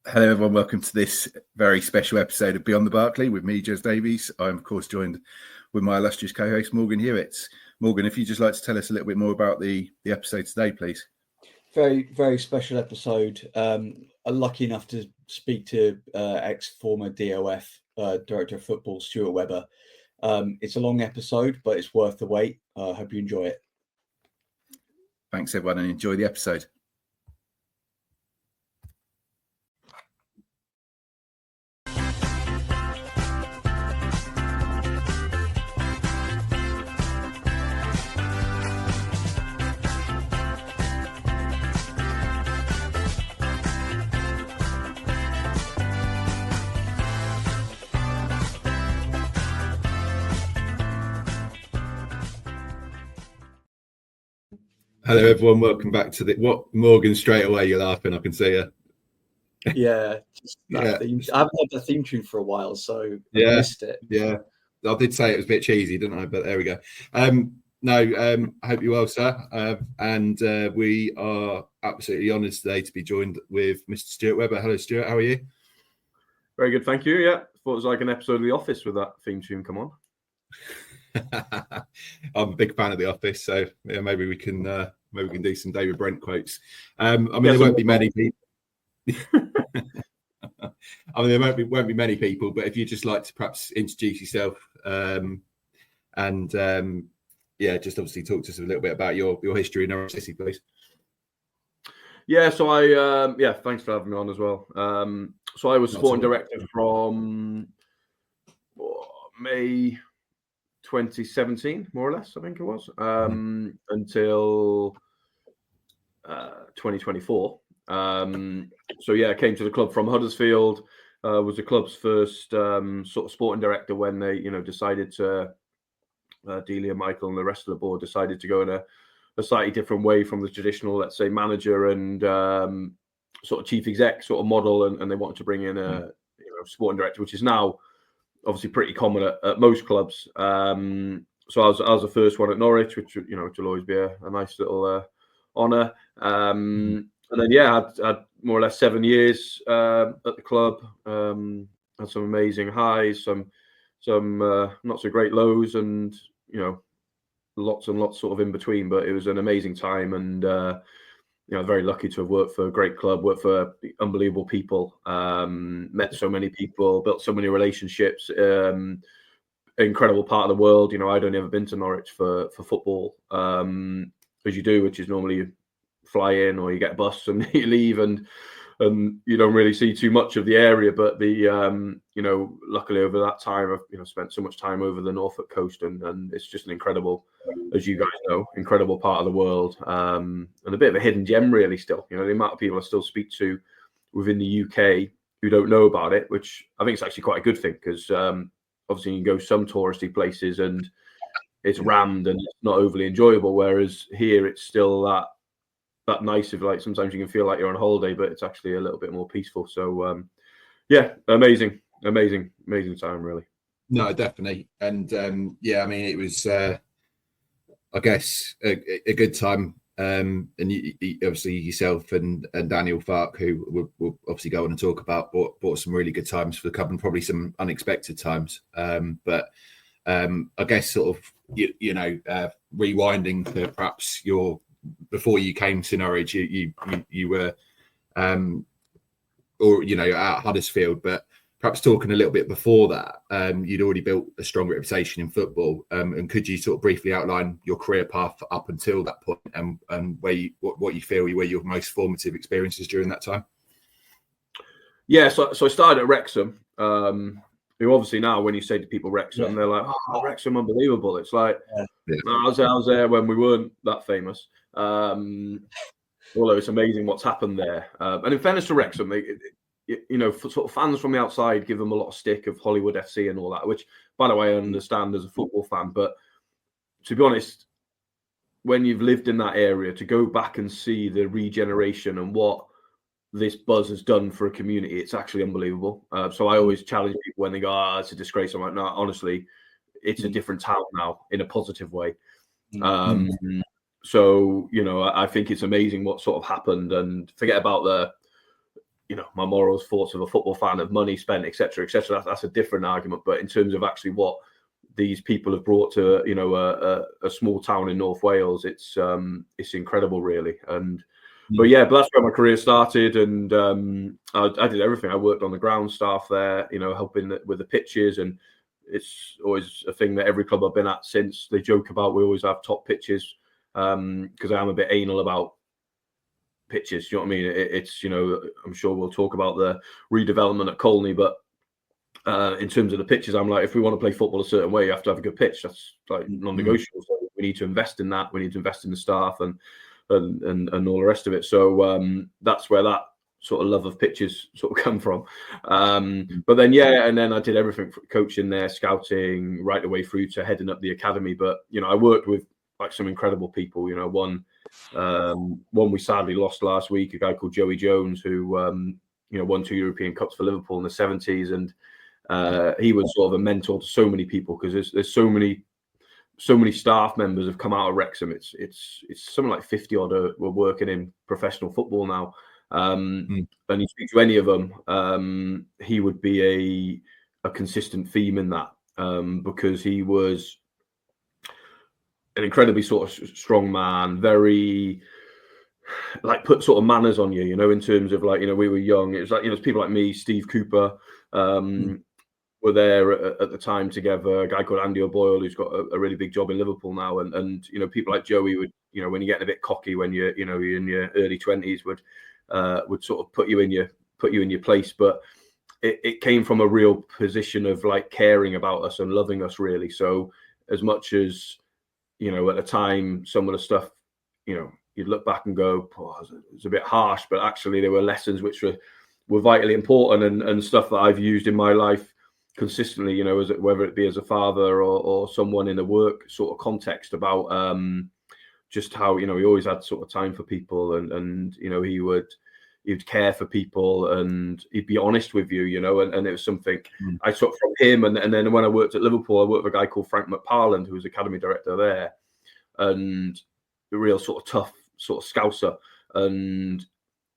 Hello, everyone. Welcome to this very special episode of Beyond the Barclay with me, Jez Davies. I'm, of course, joined with my illustrious co-host, Morgan Hewitt. Morgan, if you'd just like to tell us a little bit more about the episode today, please. Very, very special episode. I'm lucky enough to speak to ex-former DOF Director of Football, Stuart Webber. It's a long episode, but it's worth the wait. I hope you enjoy it. Thanks, everyone, and enjoy the episode. Hello, everyone. Welcome back to Morgan. Straight away, you're laughing. I can see you. Yeah, I haven't had the theme tune for a while, so I missed it. Yeah, I did say it was a bit cheesy, didn't I? But there we go. I hope you're well, sir. And we are absolutely honoured today to be joined with Mr. Stuart Webber. Hello, Stuart. How are you? Very good, thank you. Yeah, thought it was like an episode of The Office with that theme tune. Come on. I'm a big fan of The Office, so yeah, maybe we can do some David Brent quotes. There won't be many people. There won't be many people, but if you'd just like to perhaps introduce yourself, just obviously talk to us a little bit about your history in Norwich City, please. Yeah, so thanks for having me on as well. So I was sporting director from May 2017, more or less, I think it was, until 2024. I came to the club from Huddersfield. Was the club's first sort of sporting director when they, decided to, Delia, Michael, and the rest of the board decided to go in a slightly different way from the traditional, let's say, manager and sort of chief exec sort of model, and they wanted to bring in a sporting director, which is now obviously pretty common at most clubs. So I was the first one at Norwich, which will always be a nice little honour. And then I had more or less 7 years at the club. Had some amazing highs, some not so great lows, and lots and lots sort of in between. But it was an amazing time, and very lucky to have worked for a great club, worked for unbelievable people, met so many people, built so many relationships. Incredible part of the world. I'd only ever been to Norwich for football, as you do, which is normally you fly in or you get a bus and you leave, and you don't really see too much of the area. But luckily over that time, I've spent so much time over the Norfolk coast, and it's just an incredible, as you guys know, incredible part of the world, and a bit of a hidden gem, really. Still, the amount of people I still speak to within the UK who don't know about it, which I think is actually quite a good thing, because obviously you can go some touristy places and it's rammed and it's not overly enjoyable, whereas here it's still that nice of, like, sometimes you can feel like you're on holiday, but it's actually a little bit more peaceful. So amazing time, really. No, definitely. And it was I guess a good time, and you, obviously yourself and Daniel Fark, who we'll obviously go on and talk about, brought some really good times for the club, and probably some unexpected times, but I guess sort of rewinding to perhaps before you came to Norwich, you were at Huddersfield, but perhaps talking a little bit before that, you'd already built a strong reputation in football, and could you sort of briefly outline your career path up until that point, and what you feel were your most formative experiences during that time? Yeah, so I started at Wrexham. Who obviously now, when you say to people Wrexham, they're like, "Oh, Wrexham, unbelievable!" It's like, I was there when we weren't that famous. Although it's amazing what's happened there. And in fairness to Wrexham, sort of fans from the outside give them a lot of stick of Hollywood FC and all that, which, by the way, I understand as a football fan. But to be honest, when you've lived in that area, to go back and see the regeneration and what this buzz has done for a community, it's actually unbelievable. So I always challenge people when they go, it's a disgrace. I'm like, no, honestly, it's a different town now in a positive way. So, I think it's amazing what sort of happened, and forget about my morals, thoughts of a football fan, of money spent, etc., etc. That's a different argument. But in terms of actually what these people have brought to a small town in North Wales, it's incredible, really. And but that's where my career started, and I did everything. I worked on the ground staff there, helping with the pitches, and it's always a thing that every club I've been at since, they joke about. We always have top pitches because I am a bit anal about pitches. You know what I mean? It's I'm sure we'll talk about the redevelopment at Colney, but in terms of the pitches, I'm like, if we want to play football a certain way, you have to have a good pitch. That's like non-negotiable. So we need to invest in that. We need to invest in the staff and all the rest of it. So that's where that sort of love of pitches sort of come from. But then and then I did everything, coaching there, scouting, right the way through to heading up the academy. But I worked with like some incredible people. One we sadly lost last week, a guy called Joey Jones, who won 2 European Cups for Liverpool in the 70s, and he was sort of a mentor to so many people, because there's so many staff members have come out of Wrexham. It's something like 50 odd were working in professional football now. And you speak to any of them, he would be a consistent theme in that, because he was an incredibly sort of strong man, very like put sort of manners on you, in terms of like, we were young. It was like, it's people like me, Steve Cooper, were there at the time together. A guy called Andy O'Boyle, who's got a really big job in Liverpool now, and people like Joey would, when you're getting a bit cocky when you're in your early 20s, would sort of put you in your place. But it came from a real position of like caring about us and loving us, really. So as much as at the time, some of the stuff, you'd look back and go, oh, it's a bit harsh, but actually there were lessons which were vitally important, and stuff that I've used in my life consistently, whether it be as a father or someone in a work sort of context, about just how, he always had sort of time for people, and he'd care for people, and he'd be honest with you, and it was something I took from him. And then when I worked at Liverpool, I worked with a guy called Frank McParland, who was academy director there, and a real sort of tough sort of scouser. And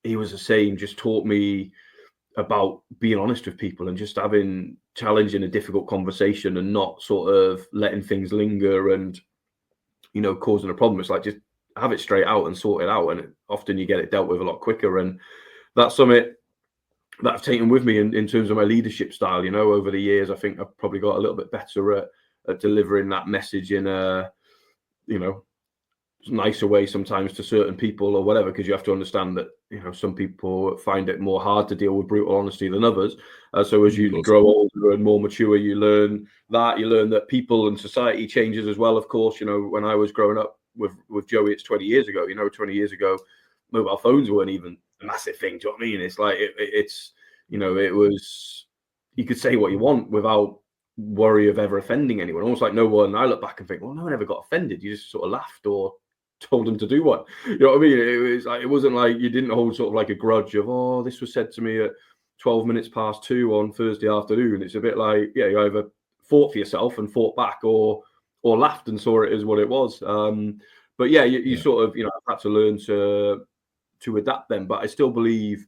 he was the same, just taught me about being honest with people and just challenging a difficult conversation and not sort of letting things linger and, causing a problem. It's like, just have it straight out and sort it out. And often you get it dealt with a lot quicker. And that's something that I've taken with me in terms of my leadership style. Over the years, I think I've probably got a little bit better at delivering that message in a, nicer way sometimes to certain people or whatever, because you have to understand that some people find it more hard to deal with brutal honesty than others. So as you grow older and more mature, you learn that people and society changes as well. Of course, when I was growing up with Joey, it's 20 years ago. 20 years ago, mobile phones weren't even a massive thing. Do you know what I mean? It's like it was, you could say what you want without worry of ever offending anyone. Almost like I look back and think, well, no one ever got offended. You just sort of laughed or told them to do what, you know what I mean? It wasn't like you didn't hold sort of like a grudge of, oh, this was said to me at 12 minutes past 2 on Thursday afternoon. It's a bit like, you either fought for yourself and fought back, or laughed and saw it as what it was. But you sort of had to learn to adapt then. But I still believe,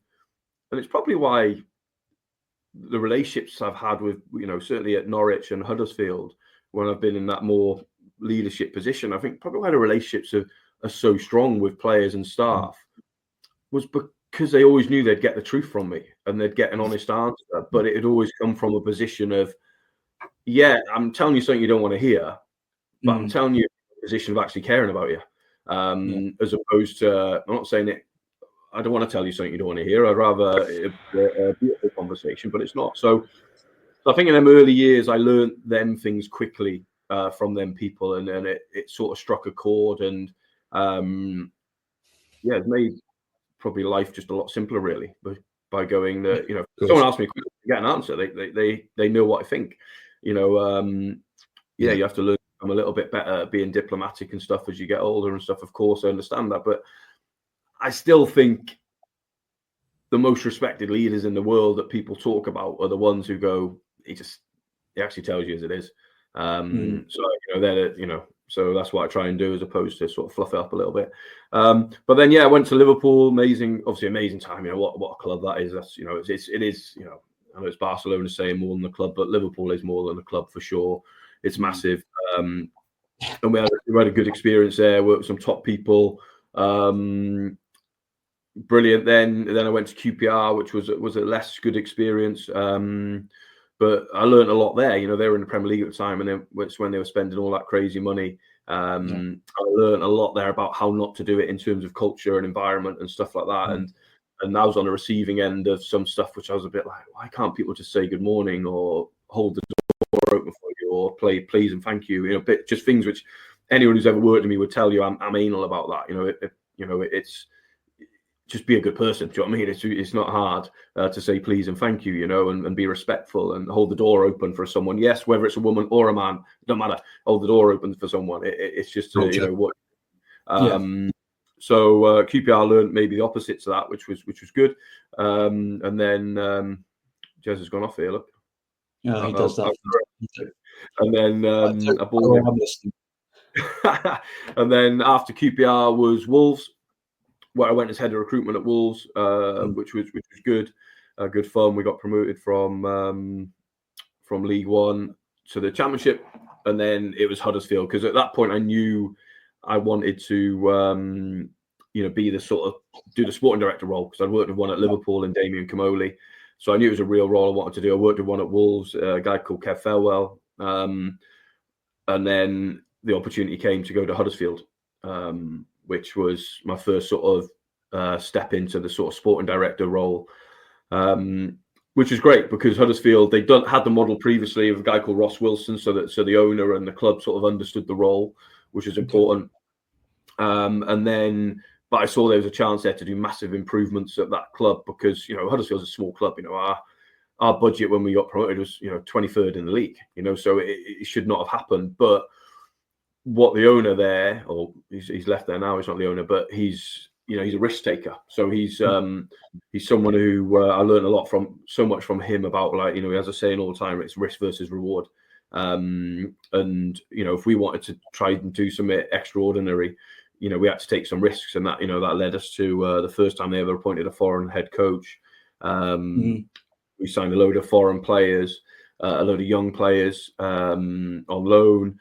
and it's probably why the relationships I've had with, certainly at Norwich and Huddersfield, when I've been in that more leadership position, I think probably why the relationships are so strong with players and staff was because they always knew they'd get the truth from me and they'd get an honest answer. But it had always come from a position of, I'm telling you something you don't want to hear, but I'm telling you a position of actually caring about you, as opposed to, I'm not saying it, I don't want to tell you something you don't want to hear. I'd rather a beautiful conversation, but it's not. So I think in them early years, I learned them things quickly from them people, and it sort of struck a chord, and it made probably life just a lot simpler, really, by going that, if someone asks me to get an answer, they know what I think. You have to learn to become a little bit better at being diplomatic and stuff as you get older and stuff. Of course, I understand that, but I still think the most respected leaders in the world that people talk about are the ones who go, he actually tells you as it is. So they're So that's what I try and do, as opposed to sort of fluff it up a little bit. But then, I went to Liverpool. Amazing time. What a club that is. That's, it is. I know it's Barcelona saying more than the club, but Liverpool is more than the club for sure. It's massive. And we had a good experience there. Worked with some top people. Brilliant. Then I went to QPR, which was a less good experience. But I learned a lot there. They were in the Premier League at the time, and then it's when they were spending all that crazy money. I learned a lot there about how not to do it in terms of culture and environment and stuff like that. And I was on the receiving end of some stuff, which I was a bit like, why can't people just say good morning or hold the door open for you or play please and thank you? Just things which anyone who's ever worked with me would tell you I'm anal about that. It's just be a good person. Do you know what I mean? It's not hard to say please and thank you, and be respectful and hold the door open for someone. Yes, whether it's a woman or a man, it don't matter. Hold the door open for someone. It's just what. So QPR learned maybe the opposite to that, which was good. And then Jez has gone off here. Look, yeah, he does that. And then I bought and then after QPR was Wolves, where I went as head of recruitment at Wolves, which was good, good fun. We got promoted from League One to the Championship, and then it was Huddersfield, because at that point I knew I wanted to be the sort of do the sporting director role, because I'd worked with one at Liverpool and Damien Comolli, so I knew it was a real role I wanted to do. I worked with one at Wolves, a guy called Kev Farewell, and then the opportunity came to go to Huddersfield, which was my first sort of step into the sort of sporting director role, which was great, because Huddersfield, they'd had the model previously of a guy called Ross Wilson, so the owner and the club sort of understood the role, which was important. But I saw there was a chance there to do massive improvements at that club, because Huddersfield's a small club. Our budget when we got promoted was 23rd in the league. So it should not have happened. But what the owner there, or he's left there now, he's not the owner, but he's a risk taker. So he's someone who I learned a lot from, so much from him about, like, he has a saying all the time, it's risk versus reward. And if we wanted to try and do something extraordinary, we had to take some risks, and that that led us to the first time they ever appointed a foreign head coach. We signed a load of foreign players, a load of young players on loan.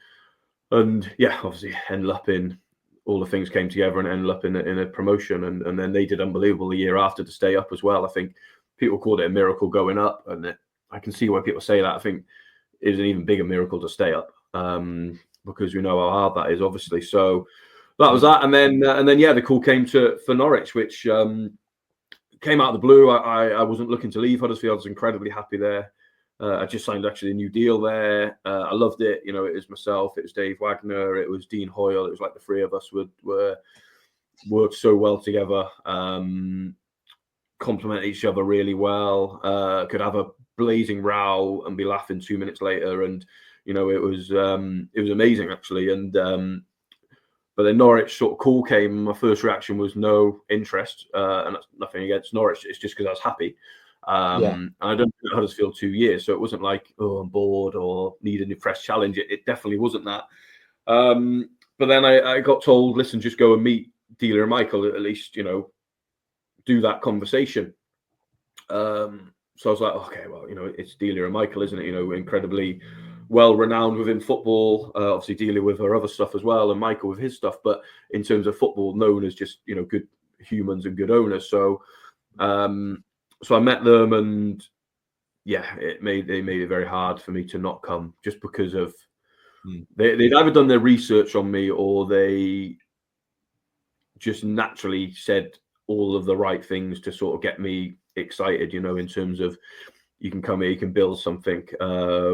And obviously ended up in, all the things came together and ended up in a promotion. And then they did unbelievable the year after to stay up as well. I think people called it a miracle going up, and I can see why people say that. I think it was an even bigger miracle to stay up, because we know how hard that is, obviously. So that was that. And then the call came for Norwich, which came out of the blue. I wasn't looking to leave Huddersfield. I was incredibly happy there. I just signed actually a new deal there. I loved it. It was myself, it was Dave Wagner, it was Dean Hoyle. It was like the three of us were worked so well together, complement each other really well. Could have a blazing row and be laughing 2 minutes later, and it was amazing actually. And but then Norwich sort of call came. My first reaction was no interest, and that's nothing against Norwich. It's just because I was happy. And I don't do Huddersfield 2 years, so it wasn't like, I'm bored or need a new fresh challenge. It definitely wasn't that. But then I got told, listen, just go and meet Delia and Michael, at least, do that conversation. So I was like, okay, well, it's Delia and Michael, isn't it? Incredibly well renowned within football. Obviously Delia with her other stuff as well, and Michael with his stuff. But in terms of football, known as just good humans and good owners. So I met them, and they made it very hard for me to not come, just because of they'd either done their research on me, or they just naturally said all of the right things to sort of get me excited, in terms of, you can come here, you can build something.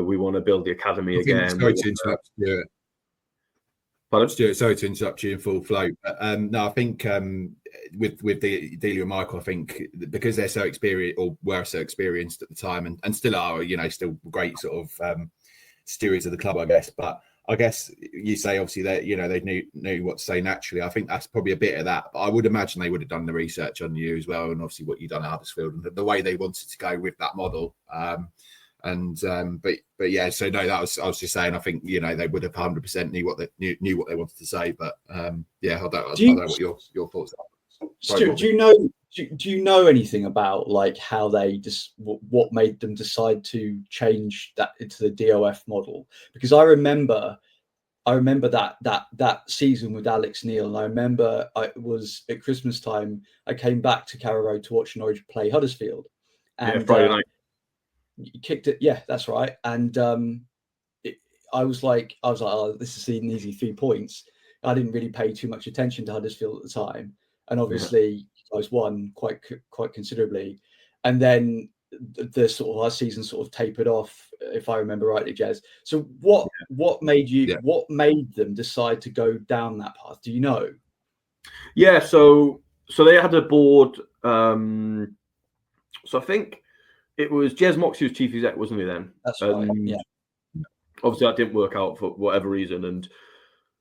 We want to build the academy again. Sorry to interrupt, Stuart. Pardon? Stuart, sorry to interrupt you in full flow. No, I think with the Delia and Michael, I think because they're so experienced, or were so experienced at the time, and still are, still great sort of stewards of the club, I guess. But I guess you say obviously that they knew what to say naturally. I think that's probably a bit of that. But I would imagine they would have done the research on you as well, and obviously what you've done at Huddersfield and the way they wanted to go with that model. And but yeah, so no, I was just saying, I think, you know, they would have 100% knew what they wanted to say, but yeah, I don't know what your thoughts are. Stuart, do you know anything about like how they just what made them decide to change that into the DOF model? Because I remember that season with Alex Neil, and I remember it was at Christmas time. I came back to Carrow Road to watch Norwich play Huddersfield, and Friday night. You kicked it. Yeah, that's right. And I was like, oh, this is an easy 3 points. I didn't really pay too much attention to Huddersfield at the time, and obviously you guys won quite considerably. And then the sort of our season sort of tapered off, if I remember rightly, Jez. So what made them decide to go down that path? Do you know? Yeah, so they had a board. So I think it was Jez Moxey was chief exec, wasn't he then? That's right. Yeah. Obviously, that didn't work out for whatever reason, and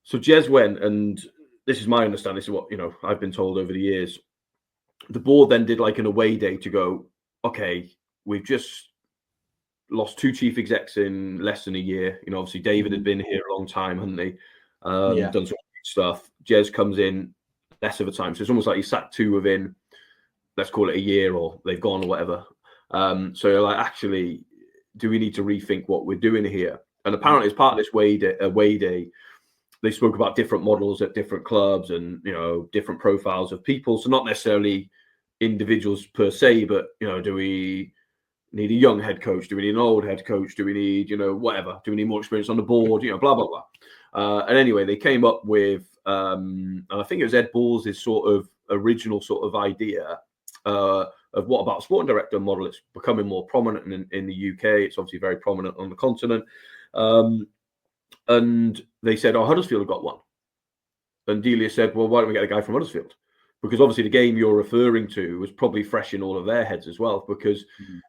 so Jez went, and this is my understanding. This is what, you know, I've been told over the years. The board then did like an away day to go, okay, we've just lost 2 chief execs in less than a year. You know, obviously David had been here a long time, hadn't he? Done some stuff. Jez comes in less of a time, so it's almost like he sacked 2 within, let's call it a year, or they've gone or whatever. So you're like, actually, do we need to rethink what we're doing here? And apparently, as part of this away day, they spoke about different models at different clubs and, you know, different profiles of people. So not necessarily individuals per se, but, you know, do we need a young head coach? Do we need an old head coach? Do we need, you know, whatever? Do we need more experience on the board? You know, blah, blah, blah. And anyway, they came up with, and I think it was Ed Balls' sort of original sort of idea of what about a sporting director model. It's becoming more prominent in the UK. It's obviously very prominent on the continent. And they said, oh, Huddersfield have got one. And Delia said, well, why don't we get a guy from Huddersfield? Because obviously the game you're referring to was probably fresh in all of their heads as well. Because,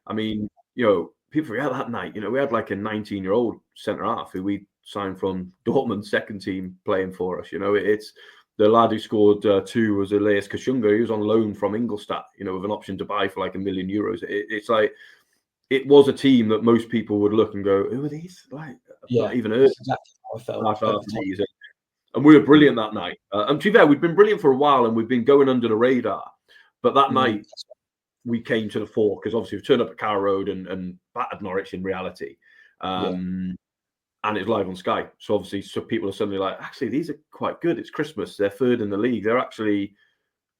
I mean, you know, people forget that night, you know, we had like a 19-year-old centre-half who we signed from Dortmund's second team playing for us. You know, it's the lad who scored 2 was Elias Kashunga. He was on loan from Ingolstadt, you know, with an option to buy for like €1 million. It's like, it was a team that most people would look and go, who are these? Like, not even heard. Exactly how I felt. And we were brilliant that night. And to be fair, we'd been brilliant for a while and we'd been going under the radar. But that night, we came to the fore because obviously we turned up at Carrow Road and battered Norwich in reality. And it's live on Sky. So obviously, so people are suddenly like, actually, these are quite good. It's Christmas. They're 3rd in the league. They're actually,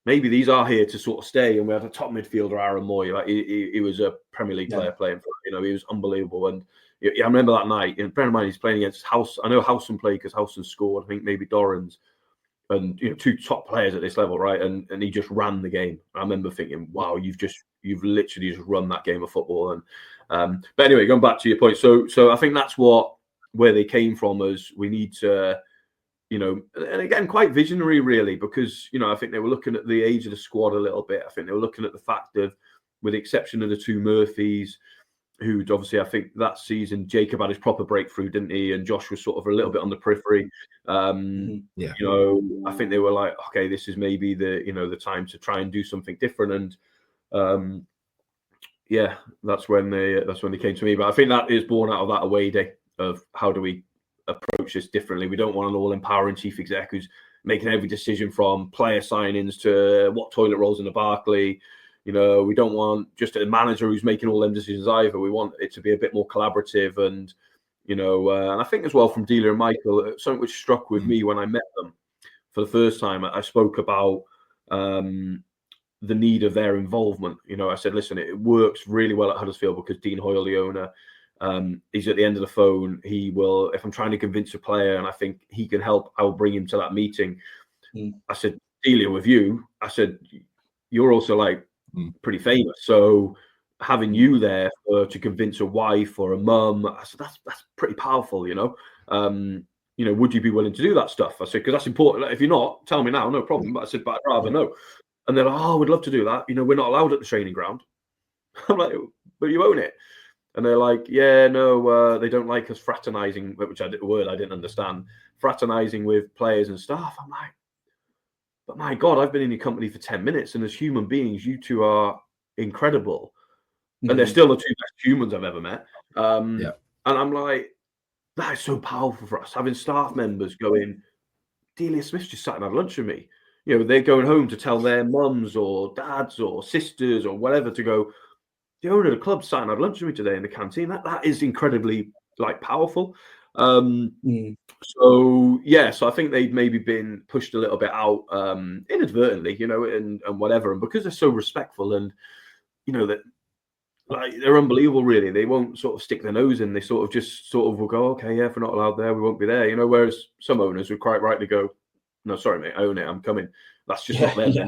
maybe these are here to sort of stay. And we had a top midfielder, Aaron Moy. Like he was a Premier League player playing for, you know, he was unbelievable. And I remember that night. And bear in mind, he's playing against House. I know Howson played because Howson scored. I think maybe Dorrans, and, you know, 2 top players at this level, right? And he just ran the game. I remember thinking, wow, you've literally just run that game of football. And but anyway, going back to your point, so I think that's where they came from. As we need to, you know, and again, quite visionary, really, because, you know, I think they were looking at the age of the squad a little bit. I think they were looking at the fact that, with the exception of the 2 Murphys, who'd obviously, I think that season, Jacob had his proper breakthrough, didn't he? And Josh was sort of a little bit on the periphery. You know, I think they were like, okay, this is maybe the time to try and do something different. And yeah, that's when they came to me. But I think that is born out of that away day of how do we approach this differently. We don't want an all-empowering chief exec who's making every decision from player signings to what toilet rolls in the Barclay. You know, we don't want just a manager who's making all them decisions either. We want it to be a bit more collaborative. And, you know, and I think as well from Delia and Michael, something which struck with me when I met them for the first time, I spoke about the need of their involvement. You know, I said, listen, it works really well at Huddersfield because Dean Hoyle, the owner, he's at the end of the phone. He will, if I'm trying to convince a player and I think he can help, I will bring him to that meeting. I said, Delia, with you, I said, you're also like pretty famous. So having you there to convince a wife or a mum, I said, that's pretty powerful, you know. You know, would you be willing to do that stuff? I said, because that's important. Like, if you're not, tell me now, no problem. But I said, but I'd rather know. And they're like, oh, we'd love to do that. You know, we're not allowed at the training ground. I'm like, but you own it. And they're like, yeah, no, they don't like us fraternizing, which a word I didn't understand, fraternizing with players and staff. I'm like, but my God, I've been in your company for 10 minutes, and as human beings, you two are incredible. and they're still the two best humans I've ever met. Yeah. And I'm like, that is so powerful for us, having staff members going, Delia Smith's just sat and had lunch with me. You know, they're going home to tell their mums or dads or sisters or whatever to go, the owner of the club sat and had lunch with me today in the canteen. That is incredibly powerful. So I think they've maybe been pushed a little bit out inadvertently, you know, and whatever. And because they're so respectful and, you know, that like they're unbelievable, really. They won't sort of stick their nose in. They sort of will go, okay, yeah, if we're not allowed there, we won't be there, you know. Whereas some owners would quite rightly go, no, sorry, mate, I own it, I'm coming. That's just not them. Yeah.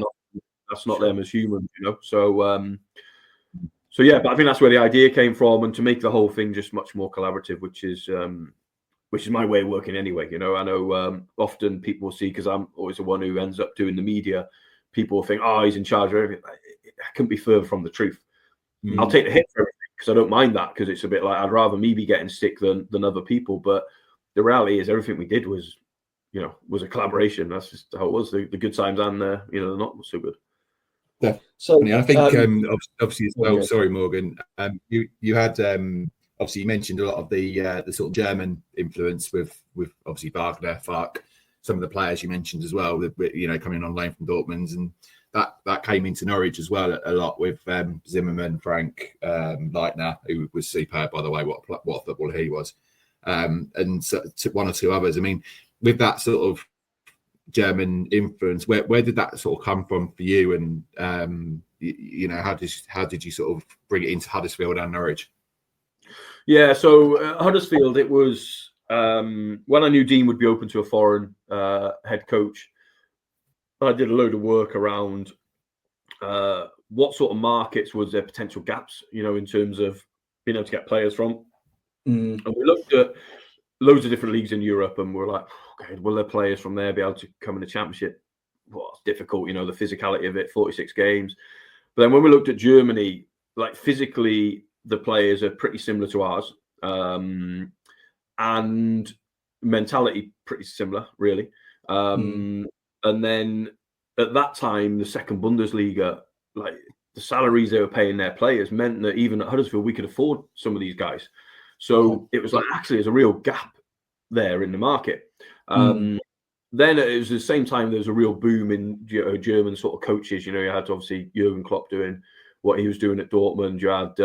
That's not them as humans, you know. So yeah, but I think that's where the idea came from, and to make the whole thing just much more collaborative, which is my way of working anyway. You know, I know often people will see, because I'm always the one who ends up doing the media, people will think, oh, he's in charge of everything. I couldn't be further from the truth. I'll take the hit for everything because I don't mind that, because it's a bit like I'd rather me be getting sick than other people. But the reality is everything we did was, you know, was a collaboration. That's just how it was. The good times and the not so good. Yeah. So I think obviously as well. Sorry, Morgan. You had obviously you mentioned a lot of the sort of German influence with obviously Wagner, Fark, some of the players you mentioned as well. You know, coming on loan from Dortmund, and that came into Norwich as well a lot with Zimmerman, Frank, Leitner, who was superb, by the way. What a footballer he was, and so, one or two others. I mean, with that sort of German influence, where did that sort of come from for you? And you know, how did you sort of bring it into Huddersfield and Norwich? Yeah, so Huddersfield, it was when I knew Dean would be open to a foreign head coach. I did a load of work around what sort of markets was there potential gaps, you know, in terms of being able to get players from. And we looked at loads of different leagues in Europe, and we're like, okay, will their players from there be able to come in the Championship? Well, it's difficult, you know, the physicality of it, 46 games. But then when we looked at Germany, like physically, the players are pretty similar to ours, and mentality pretty similar, really. And then at that time, the second Bundesliga, like the salaries they were paying their players meant that even at Huddersfield, we could afford some of these guys. So it was like, actually, there's a real gap there in the market. Then it was the same time there was a real boom in German sort of coaches. You know, you had obviously Jurgen Klopp doing what he was doing at Dortmund. You had,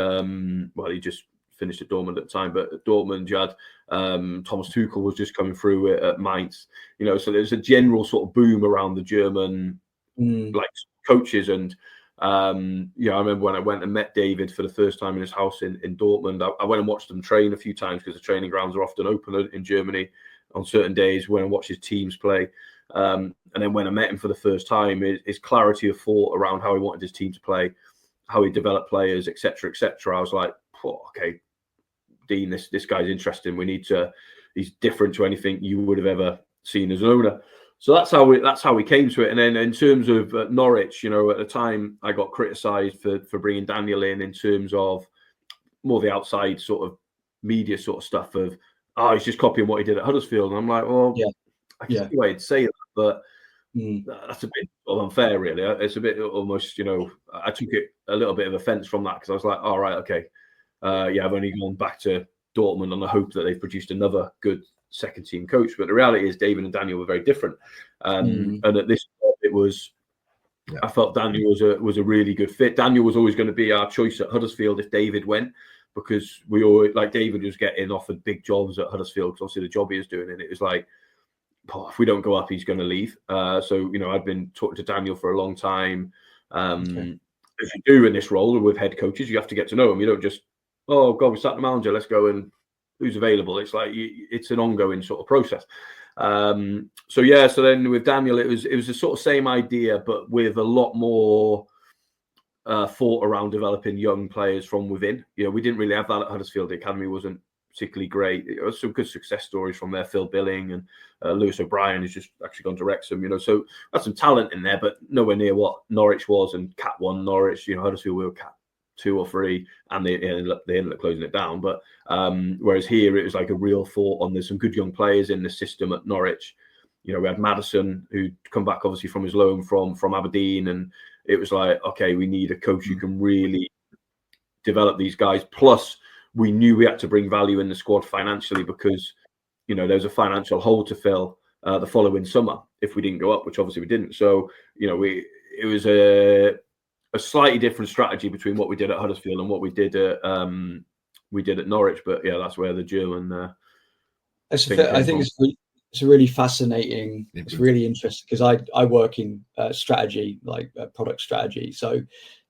he just finished at Dortmund at the time, but at Dortmund you had Thomas Tuchel was just coming through at Mainz. You know, so there's a general sort of boom around the German like coaches. And I remember when I went and met David for the first time in his house in Dortmund. I went and watched them train a few times, because the training grounds are often open in Germany on certain days. When I watched his teams play, and then when I met him for the first time, his clarity of thought around how he wanted his team to play, how he developed players, etc., etc. I was like, okay, Dean, this guy's interesting. He's different to anything you would have ever seen as an owner. So that's how we came to it. And then in terms of Norwich, you know, at the time I got criticised for bringing Daniel in terms of more the outside sort of media sort of stuff of, he's just copying what he did at Huddersfield. And I'm like, well, I can see why you'd say that, but that's a bit sort of unfair, really. It's a bit almost, you know, I took it a little bit of offence from that, because I was like, all right, okay. I've only gone back to Dortmund on the hope that they've produced another good second team coach. But the reality is David and Daniel were very different. And at this point, it was, I felt Daniel was a really good fit. Daniel was always going to be our choice at Huddersfield if David went, because we always, like, David was getting offered big jobs at Huddersfield, because obviously the job he was doing, and it was like, if we don't go up, he's going to leave. So, you know, I'd been talking to Daniel for a long time. As you do in this role with head coaches, you have to get to know them. You don't just, oh God, we sat the manager, let's go, and who's available. It's like it's an ongoing sort of process. So then with Daniel, it was the sort of same idea, but with a lot more thought around developing young players from within. You know, we didn't really have that at Huddersfield. The academy wasn't particularly great. There was some good success stories from there. Phil Billing and Lewis O'Brien has just actually gone to Wrexham. You know, so that's some talent in there, but nowhere near what Norwich was. And Cat 1 Norwich. You know, Huddersfield we were Cat 2 or 3, and they ended up closing it down. But whereas here it was like a real thought on, there's some good young players in the system at Norwich. You know, we had Maddison, who'd come back obviously from his loan from Aberdeen, and it was like, okay, we need a coach who can really develop these guys. Plus, we knew we had to bring value in the squad financially because, you know, there's a financial hole to fill the following summer if we didn't go up, which obviously we didn't. So, you know, it was a slightly different strategy between what we did at Huddersfield and what we did at Norwich. But yeah, that's where the German I think it's a really fascinating. It's really interesting because I work in strategy, like product strategy. So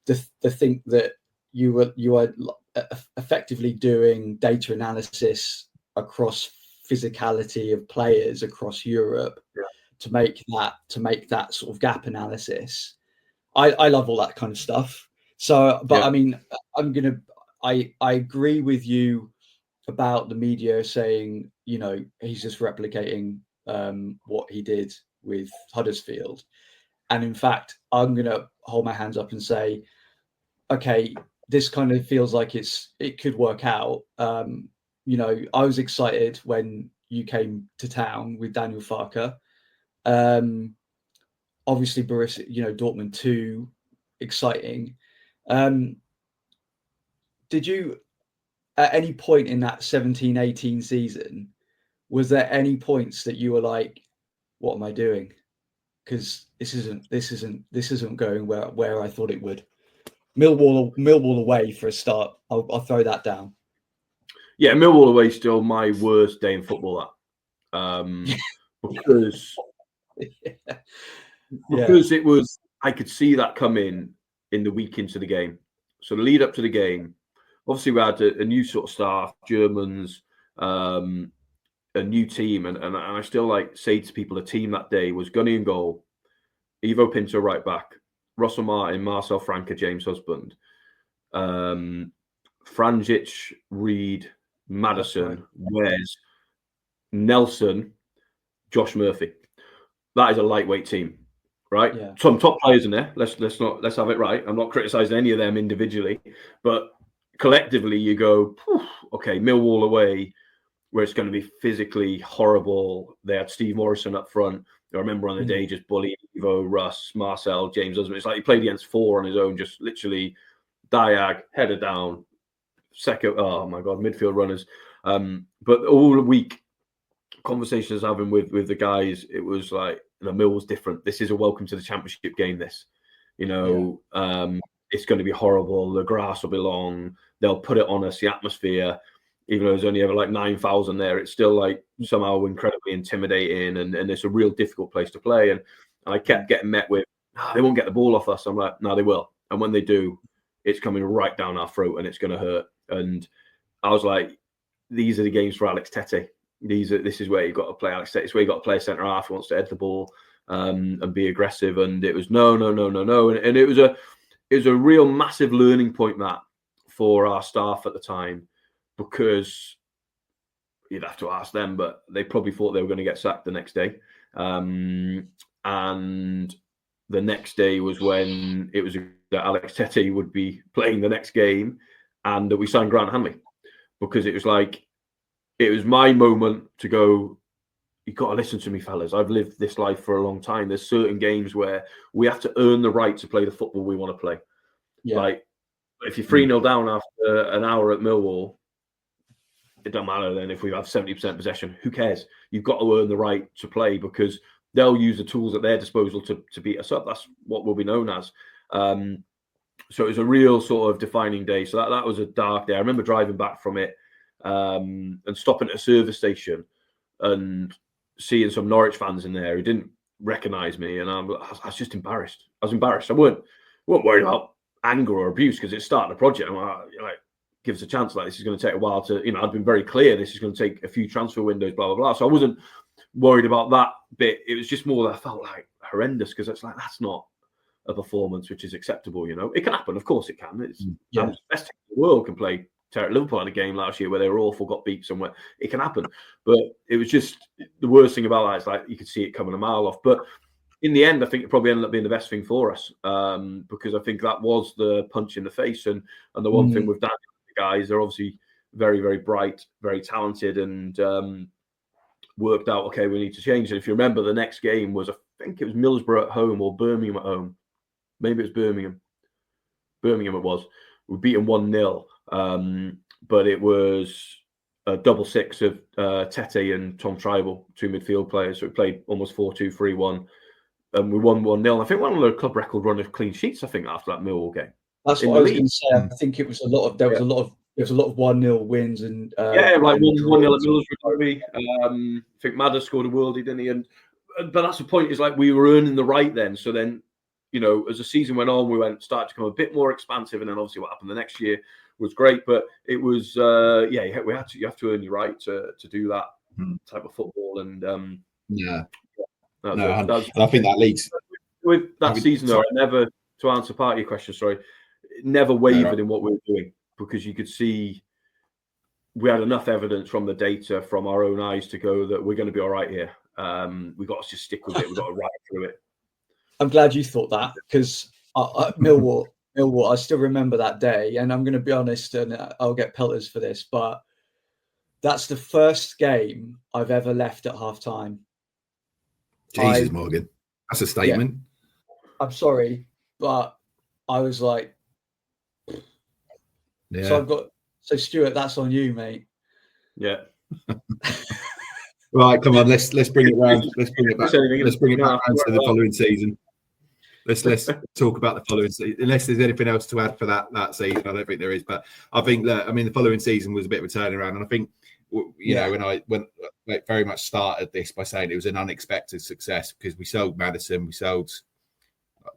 to think that you are effectively doing data analysis across physicality of players across Europe to make that sort of gap analysis. I love all that kind of stuff. So, but I mean, I agree with you about the media saying, you know, he's just replicating what he did with Huddersfield. And in fact, I'm going to hold my hands up and say, okay, this kind of feels like it could work out. You know, I was excited when you came to town with Daniel Farke. Obviously, Borussia, you know, Dortmund too, exciting. Did you, at any point in that 17-18 season, was there any points that you were like, what am I doing? Because this isn't going where I thought it would. Millwall away for a start. I'll throw that down. Yeah, Millwall away is still my worst day in football. Because it was, I could see that coming in the week into the game. So the lead up to the game, obviously we had a new sort of staff, Germans, a new team, and I still like say to people, the team that day was Gunny in goal, Ivo Pinto right back, Russell Martin, Marcel Franke, James Husband, Franjic, Reed, Madison, Wes, Nelson, Josh Murphy. That is a lightweight team, right? Yeah. Some top players in there. Let's have it right. I'm not criticizing any of them individually, but collectively you go, okay, Millwall away, where it's going to be physically horrible. They had Steve Morrison up front. I remember on the day just bullying Ivo, Russ, Marcel, James Husband. It's like he played against four on his own, just literally diag, header down, second. Oh my God, midfield runners. But all week, conversations having with the guys, it was like, you know, Millwall's different. This is a welcome to the championship game. This, you know, it's going to be horrible. The grass will be long. They'll put it on us. The atmosphere, even though there's only ever like 9,000 there, it's still like somehow incredibly intimidating, and it's a real difficult place to play. And I kept getting met with, they won't get the ball off us. I'm like, no, they will. And when they do, it's coming right down our throat and it's going to hurt. And I was like, these are the games for Alex Tete. This is where you've got to play Alex Tete. It's where you've got to play a centre half who wants to head the ball and be aggressive. And it was no. And it was a real massive learning point, Matt, for our staff at the time, because you'd have to ask them, but they probably thought they were going to get sacked the next day. And the next day was when it was that Alex Tete would be playing the next game, and that we signed Grant Hanley, because it was like, it was my moment to go, you've got to listen to me, fellas. I've lived this life for a long time. There's certain games where we have to earn the right to play the football we want to play. Yeah. Like, if you're 3-0 down after an hour at Millwall, it doesn't matter then if we have 70% possession. Who cares? You've got to earn the right to play, because they'll use the tools at their disposal to beat us up. That's what we'll be known as. So it was a real sort of defining day. So that was a dark day. I remember driving back from it and stopping at a service station and seeing some Norwich fans in there who didn't recognise me, and I was just embarrassed. I was embarrassed. I weren't worried about anger or abuse, because it's starting a project. I'm like, give us a chance. Like, this is going to take a while to, you know, I've been very clear. This is going to take a few transfer windows, blah, blah, blah. So I wasn't worried about that bit. It was just more that I felt like horrendous, because it's like, that's not a performance which is acceptable. You know, it can happen. Of course it can. It's the best team in the world can play. Liverpool had a game last year where they were awful, got beat somewhere. It can happen. But it was just, the worst thing about that is like, you could see it coming a mile off. But in the end, I think it probably ended up being the best thing for us, because I think that was the punch in the face. And the one thing with that, guys, they're obviously very, very bright, very talented, and worked out, okay, we need to change. And if you remember, the next game was, I think it was Middlesbrough at home or Birmingham at home. Maybe it was Birmingham. Birmingham it was, We beat them 1-0, but it was a double six of Tete and Tom Tribal, 2 midfield players. So we played almost 4-2, 3-1. And we won 1-0. I think one of the club record run of clean sheets, I think, after that Millwall game. That's what I was going to say. I think it was a lot of there was a lot of 1-0 wins and like 1-0 at Middlesbrough. I think Madder scored a worldie, didn't he? But that's the point. Is like we were earning the right then. So then, as the season went on, we started to become a bit more expansive, and then obviously what happened the next year was great. But it was you have to earn your right to do that type of football, and I think that leads with that season. Though, I never, to answer part of your question, sorry, it never wavered in what we were doing, because you could see we had enough evidence from the data, from our own eyes, to go that we're going to be all right here. We got to just stick with it. We've got to ride through it. I'm glad you thought that, because Millwall, I still remember that day, and I'm going to be honest, and I'll get pelters for this, but that's the first game I've ever left at half-time. Jesus, Morgan, that's a statement. Yeah, I'm sorry, but I was like, So Stuart, that's on you, mate. Yeah. Right, come on, let's bring it round. Let's bring it back. Let's bring it back round to the following season. Let's talk about the following season. Unless there's anything else to add for that season, I don't think there is. But I think that the following season was a bit of a turnaround, and I think when I very much started this by saying it was an unexpected success, because we sold Maddison, we sold,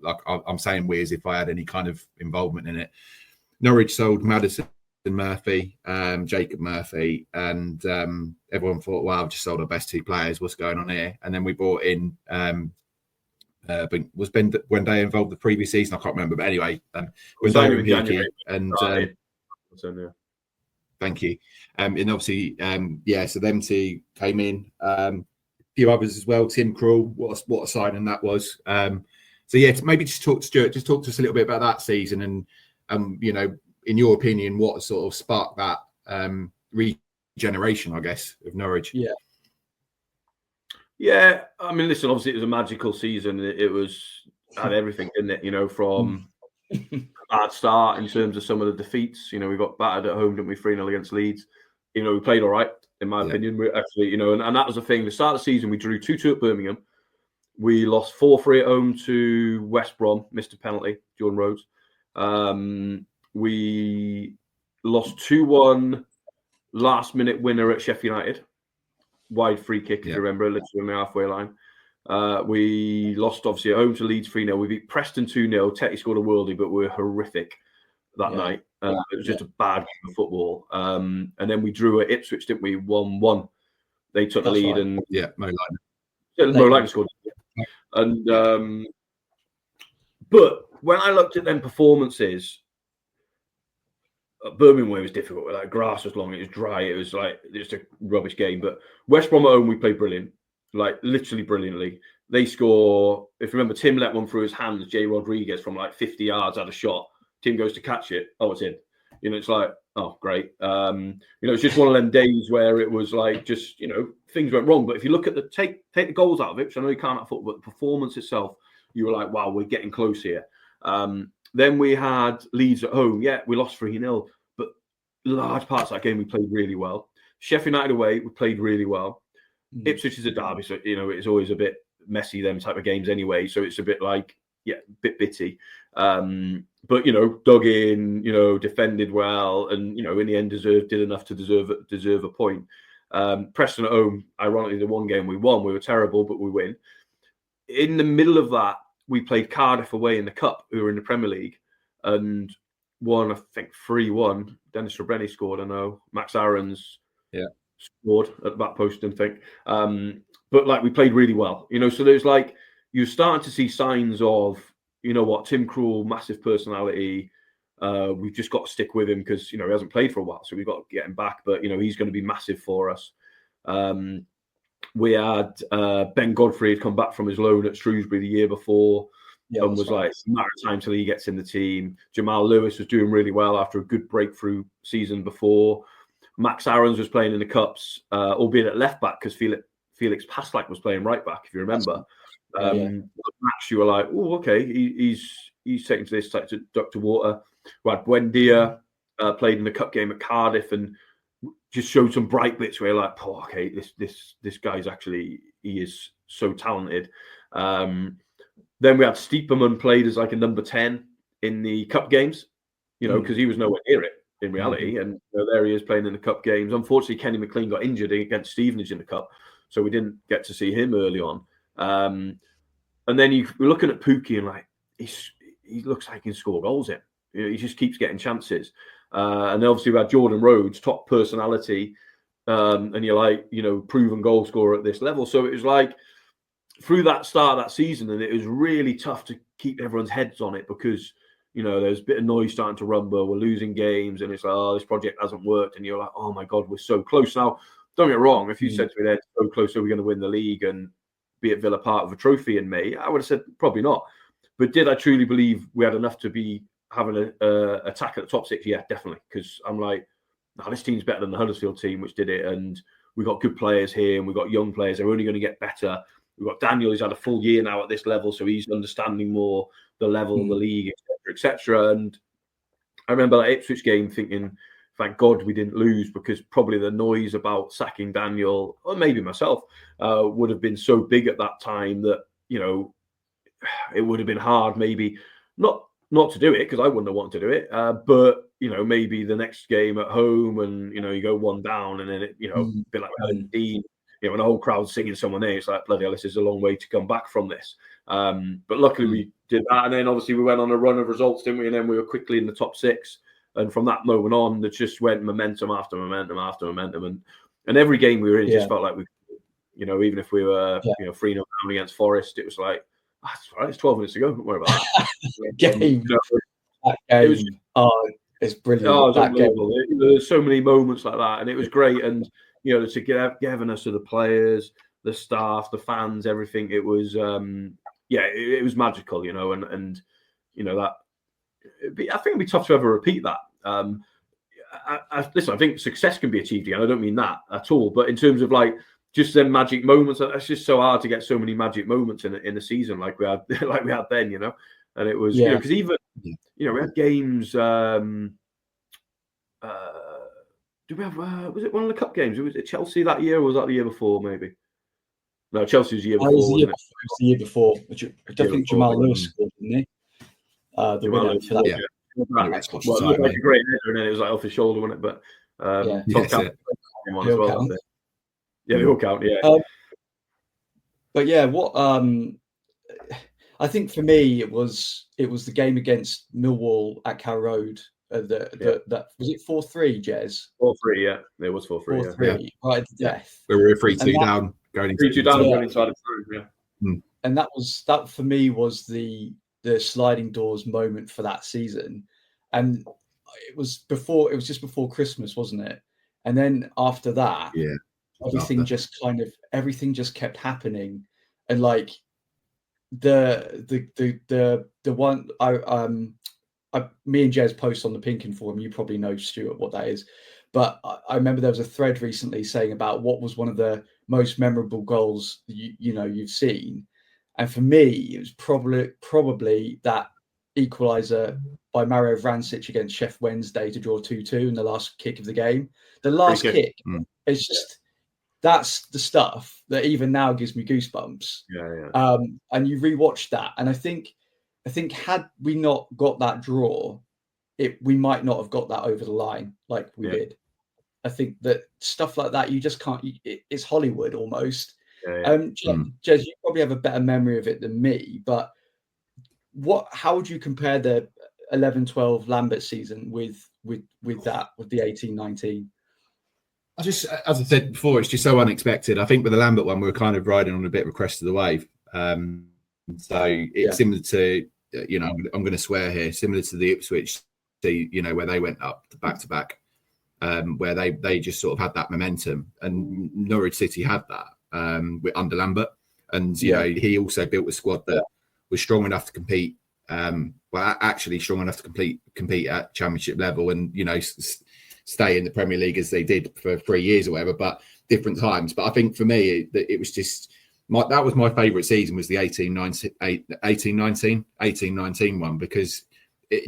like I'm saying we as if I had any kind of involvement in it. Norwich sold Maddison, Murphy, Jacob Murphy, and everyone thought, wow, I've just sold our best 2 players. What's going on here? And then we brought in, was Ben Wenday involved the previous season? I can't remember, but anyway, Wenday and Peaky, and thank you. And obviously, so them 2 came in. A few others as well. Tim Krul, what a signing that was. Maybe just talk to us a little bit about that season, and in your opinion, what sort of sparked that regeneration, I guess, of Norwich? Yeah. I mean, listen, obviously it was a magical season. It had everything, didn't it? From a bad start in terms of some of the defeats. We got battered at home, didn't we? 3-0 against Leeds. We played all right, in my opinion. We actually, and that was the thing. The start of the season, we drew 2-2 at Birmingham. We lost 4-3 at home to West Brom, missed a penalty, Jordan Rhodes. We lost 2-1 last minute winner at Sheffield United. Wide free kick, if you remember, literally on the halfway line. We lost, obviously, at home to Leeds 3-0. We beat Preston 2-0. Teddy scored a worldie, but we were horrific that night. It was just a bad game of football. And then we drew at Ipswich, didn't we? 1-1. They took the lead. Right. And Mo Lightner scored. And but when I looked at them performances, Birmingham was difficult. Like, grass was long, it was dry, it was like just a rubbish game. But West Brom at home, we played brilliant, like literally brilliantly. They score. If you remember, Tim let one through his hands. Jay Rodriguez from like 50 yards had a shot. Tim goes to catch it. Oh, it's in. It's like, oh, great. It's just one of them days where it was like, just things went wrong. But if you look at take the goals out of it, which I know you can't at football, but the performance itself, you were like, wow, we're getting close here. Then we had Leeds at home. Yeah, we lost 3-0, but large parts of that game we played really well. Sheffield United away, we played really well. Ipswich is a derby, so it's always a bit messy, them type of games anyway. So it's a bit like, a bit bitty. But dug in, defended well, and in the end did enough to deserve a point. Preston at home, ironically, the one game we won, we were terrible, but we win. In the middle of that, we played Cardiff away in the Cup, who were in the Premier League, and won, I think, 3-1. Dennis Robrenny scored, I know. Max Aarons scored at the back post, I think. But, like, we played really well. So there's, like, you're starting to see signs of, Tim Krul, massive personality. We've just got to stick with him because, he hasn't played for a while, so we've got to get him back. But, he's going to be massive for us. We had Ben Godfrey had come back from his loan at Shrewsbury the year before and was like, it's a matter of time till he gets in the team. Jamal Lewis was doing really well after a good breakthrough season before. Max Aarons was playing in the Cups, albeit at left back because Felix Passlack was playing right back, if you remember. Max, you were like, oh, okay, he's taken to this type to Dr. Water. We had Buendia played in the cup game at Cardiff and just showed some bright bits where you're like, oh, okay, this guy's actually, he is so talented. Then we had Stiepermann played as like a number 10 in the cup games, because he was nowhere near it in reality. And there he is playing in the cup games. Unfortunately, Kenny McLean got injured against Stevenage in the cup, so we didn't get to see him early on. And then we're looking at Pookie and like, he looks like he can score goals in. He just keeps getting chances. And obviously we had Jordan Rhodes, top personality, and you're like, proven goal scorer at this level. So it was like through that start of that season, and it was really tough to keep everyone's heads on it because, there's a bit of noise starting to rumble. We're losing games and it's like, oh, this project hasn't worked. And you're like, oh my God, we're so close. Now, don't get me wrong. If you said to me they're so close, are we going to win the league and be at Villa part of a trophy in May? I would have said probably not. But did I truly believe we had enough to be having a attack at the top six? Yeah, definitely. Because I'm like, no, this team's better than the Huddersfield team, which did it. And we've got good players here and we've got young players. They're only going to get better. We've got Daniel, who's had a full year now at this level, so he's understanding more the level of the league, etc. And I remember that Ipswich game thinking, thank God we didn't lose, because probably the noise about sacking Daniel, or maybe myself, would have been so big at that time that, it would have been hard maybe not to do it, because I wouldn't have wanted to do it. But, maybe the next game at home and, you go one down and then, a bit like Dean, when the whole crowd's singing someone there, it's like, bloody hell, this is a long way to come back from this. But luckily we did that. And then obviously we went on a run of results, didn't we? And then we were quickly in the top six. And from that moment on, it just went momentum after momentum after momentum. And every game we were in, it just felt like we, even if we were, 3-0 down against Forest, it was like, that's all right, it's 12 minutes to go. Don't worry about that. Game. That game. It's brilliant. Oh, it's unbelievable. There's so many moments like that. And it was great. And, to togetherness of the players, the staff, the fans, everything. It was, it was magical, and that. I think it'd be tough to ever repeat that. Listen, I think success can be achieved again. I don't mean that at all, but in terms of like just them magic moments, it's just so hard to get so many magic moments in a season like we had then, And it was, because even we had games. Did we have? Was it one of the cup games? Was it Chelsea that year, or was that the year before? Maybe. No, Chelsea was the year before. It was the year before. I don't think Jamal Lewis scored, didn't he? The winner for that. Yeah. It looked like a great header, and then it was like off his shoulder, wasn't it? But they all count. Yeah, they all count. Yeah. But yeah, what I think for me it was the game against Millwall at Carrow Road. That was it 4-3, Jez? 4-3, yeah. It was 4-3. 4-3, right to death. We were 3-2 down, going into 3-2 down, going inside of through, yeah. And that for me was the sliding doors moment for that season, and it was just before Christmas, wasn't it? And then after that, everything just kept happening, and like the one me and Jez post on the Pinkin forum. You probably know, Stuart, what that is, but I remember there was a thread recently saying about what was one of the most memorable goals you've seen. And for me, it was probably that equaliser by Mario Vrancic against Sheff Wednesday to draw 2-2 in the last kick of the game. The last kick, it's just that's the stuff that even now gives me goosebumps. And you rewatch that, and I think had we not got that draw, we might not have got that over the line like we did. I think that stuff like that, you just can't. It's Hollywood almost. Jez, you probably have a better memory of it than me, but how would you compare the 11-12 Lambert season with the 18-19? As I said before, it's just so unexpected. I think with the Lambert one, we were kind of riding on a bit of a crest of the wave. So it's similar to, I'm going to swear here, similar to the Ipswich, where they went up back to back, where they just sort of had that momentum, and Norwich City had that. Under Lambert, and he also built a squad that was strong enough to compete. Actually strong enough to compete at Championship level, and stay in the Premier League as they did for 3 years or whatever, but different times. But I think for me, it was just that was my favourite season, was the 18-19 one, because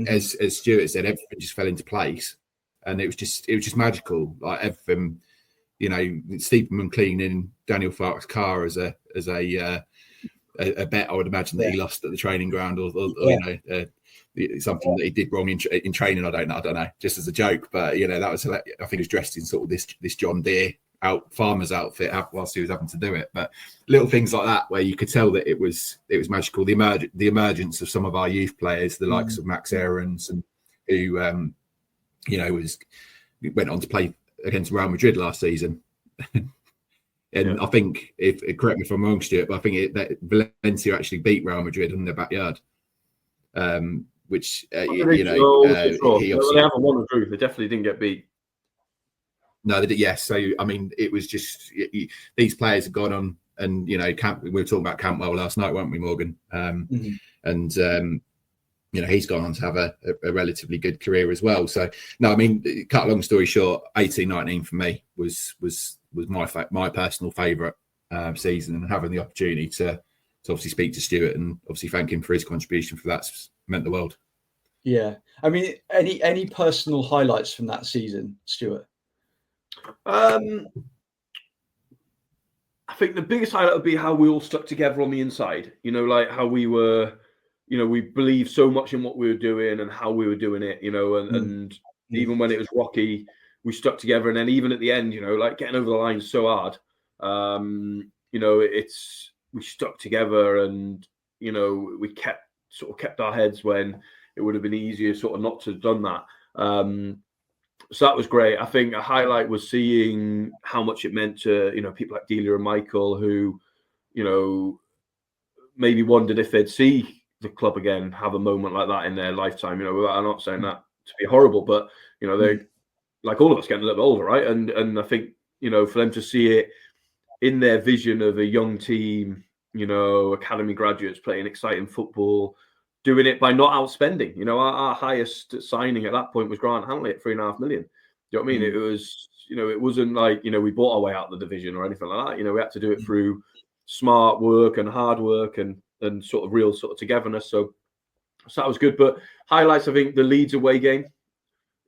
as Stuart said, everything just fell into place, and it was just magical. Like everything, Steeperman cleaning Daniel Farke's car as a bet. I would imagine that he lost at the training ground, or something that he did wrong in training. I don't know, just as a joke. But that was, I think he was dressed in sort of this John Deere farmer's outfit whilst he was having to do it. But little things like that where you could tell that it was magical. The emergence of some of our youth players, the likes of Max Aarons, and who went on to play against Real Madrid last season. And I think, correct me if I'm wrong, Stuart, but I think that Valencia actually beat Real Madrid in their backyard. Which he obviously, they haven't won or drew. They definitely didn't get beat. No, they did. Yes. So I mean, it was just these players have gone on, and we were talking about Campbell last night, weren't we, Morgan? And he's gone on to have a relatively good career as well. So no, I mean, cut a long story short, 18-19 for me was my personal favourite season, and having the opportunity to obviously speak to Stuart and obviously thank him for his contribution for that's meant the world. Yeah, I mean, any personal highlights from that season, Stuart? I think the biggest highlight would be how we all stuck together on the inside. Like how we were, we believed so much in what we were doing and how we were doing it. And even when it was rocky, we stuck together. And then even at the end, like getting over the line so hard. We stuck together, and we kept our heads when it would have been easier sort of not to have done that. So that was great. I think a highlight was seeing how much it meant to people like Delia and Michael, who maybe wondered if they'd see the club again, have a moment like that in their lifetime. I'm not saying that to be horrible, but they, like all of us, getting a little bit older, right? And I think for them to see it in their vision of a young team, academy graduates playing exciting football, doing it by not outspending. Our highest signing at that point was Grant Hanley at $3.5 million. You know what I mean? It was, it wasn't like, we bought our way out of the division or anything like that. We had to do it through smart work and hard work and sort of real sort of togetherness. So that was good. But highlights, I think the Leeds away game,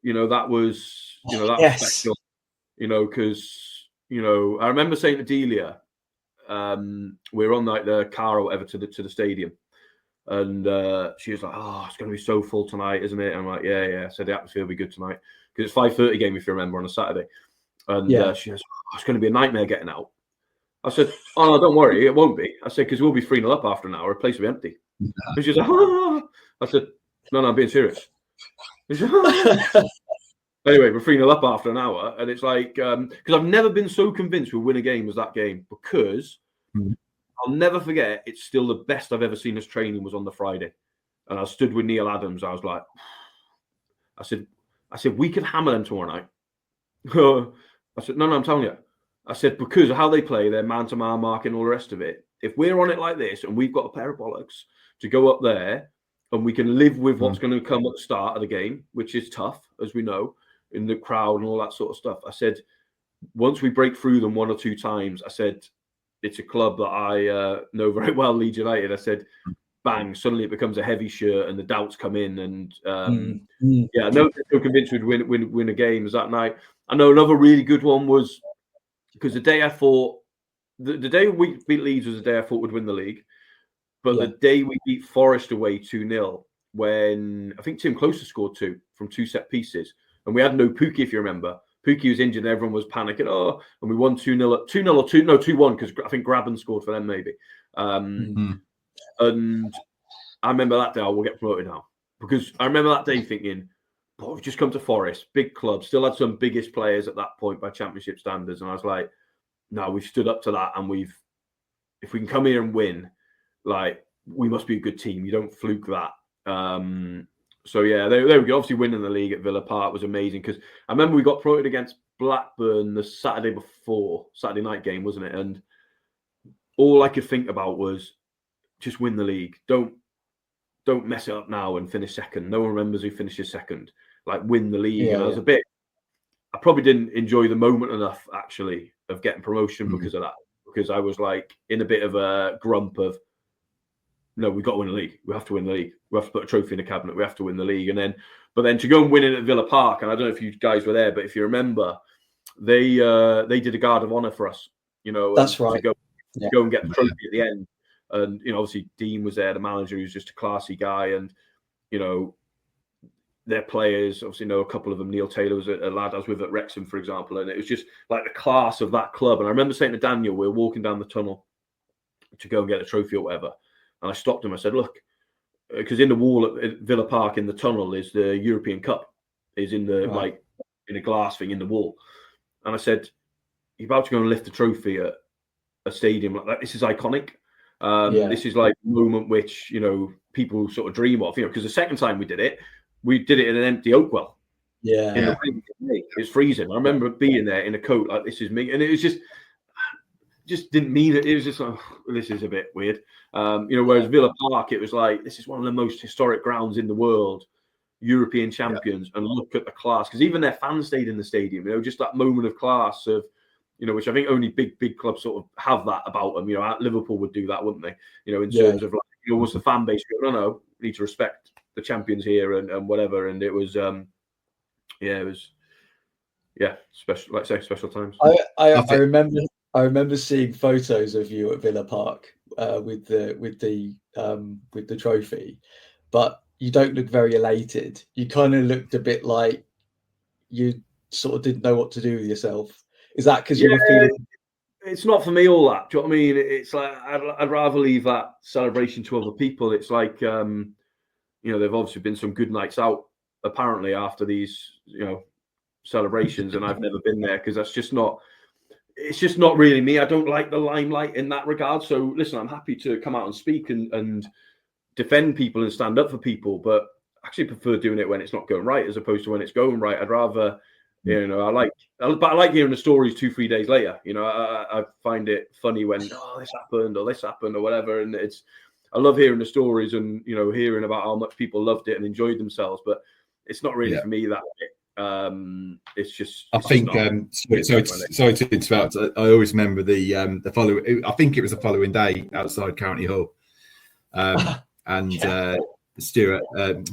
that was, that was special, because, I remember saying to Delia, we were on like the car or whatever to the stadium. And she was like, "Oh, it's going to be so full tonight, isn't it?" And I'm like, "Yeah." I said the atmosphere will be good tonight because it's 5:30 game, if you remember, on a Saturday. And she goes, "Oh, it's going to be a nightmare getting out." I said, "Oh no, don't worry, it won't be." I said, "Because we'll be 3-0 up after an hour, the place will be empty." And she's like, "Ah." I said, "No, I'm being serious." Anyway, we're 3-0 up after an hour, and it's like because I've never been so convinced we'll win a game as that game, because I'll never forget, it's still the best I've ever seen us training was on the Friday. And I stood with Neil Adams. I was like, I said, we could hammer them tomorrow night. I said, no, I'm telling you. I said, because of how they play, their man-to-man marking, all the rest of it. If we're on it like this and we've got a pair of bollocks to go up there and we can live with what's going to come at the start of the game, which is tough, as we know, in the crowd and all that sort of stuff. I said, once we break through them 1 or 2 times, I said, it's a club that I know very well, Leeds United. I said, bang, suddenly it becomes a heavy shirt and the doubts come in. And no, so convinced we'd win a game as that night. I know another really good one was because the day I thought, the day we beat Leeds was the day I thought we'd win the league. But the day we beat Forest away 2-0, when I think Tim Closer scored 2 from 2 set pieces. And we had no Pookie, if you remember. Pookie was injured and everyone was panicking. Oh, and we won 2-0, 2-1, because I think Graben scored for them maybe. And I remember that day, we'll get promoted now. Because I remember that day thinking, we've just come to Forest, big club, still had some biggest players at that point by championship standards. And I was like, no, we've stood up to that. And if we can come here and win, like, we must be a good team. You don't fluke that. So yeah, there we go. Obviously, winning the league at Villa Park was amazing, because I remember we got promoted against Blackburn the Saturday night game, wasn't it? And all I could think about was just win the league. Don't mess it up now and finish second. No one remembers who finishes second. Like, win the league. And I probably didn't enjoy the moment enough, actually, of getting promotion because of that. Because I was like in a bit of a grump of, no, we've got to win the league. We have to win the league. We have to put a trophy in the cabinet. We have to win the league. But then to go and win it at Villa Park, and I don't know if you guys were there, but if you remember, they did a guard of honor for us. That's right. To go and get the trophy at the end. And obviously Dean was there, the manager, who's just a classy guy, and their players, obviously a couple of them. Neil Taylor was a lad I was with at Wrexham, for example, and it was just like the class of that club. And I remember saying to Daniel, we were walking down the tunnel to go and get a trophy or whatever, and I stopped him. I said, look, because in the wall at Villa Park in the tunnel is the European Cup, is in the like in a glass thing in the wall, and I said, you're about to go and lift a trophy at a stadium like that. This is iconic. This is like a moment which people sort of dream of, because the second time we did it in an empty Oakwell. It was freezing. I remember being there in a coat like this is me, and it was just didn't mean it. It was just like, this is a bit weird. Whereas Villa Park, it was like, this is one of the most historic grounds in the world, European champions, and look at the class, because even their fans stayed in the stadium. Just that moment of class of, which I think only big clubs sort of have that about them. Liverpool would do that, wouldn't they? In terms of like, what's the fan base? No, we need to respect the champions here and whatever. And it was, special, like say, special times. I remember seeing photos of you at Villa Park with the trophy, but you don't look very elated. You kind of looked a bit like you sort of didn't know what to do with yourself. Is that because you were feeling? It's not for me, all that. Do you know what I mean? It's like I'd rather leave that celebration to other people. It's like there've obviously been some good nights out apparently after these celebrations, and I've never been there because that's just not. It's just not really me. I don't like the limelight in that regard. So listen, I'm happy to come out and speak and defend people and stand up for people, but I actually prefer doing it when it's not going right as opposed to when it's going right. I'd rather. I like hearing the stories 2-3 days later. I find it funny when this happened or whatever, and I love hearing the stories and hearing about how much people loved it and enjoyed themselves. But it's not really for me that way. It's just. I think. Sorry to interrupt. I always remember the following. I think it was the following day outside County Hall, and. Stuart,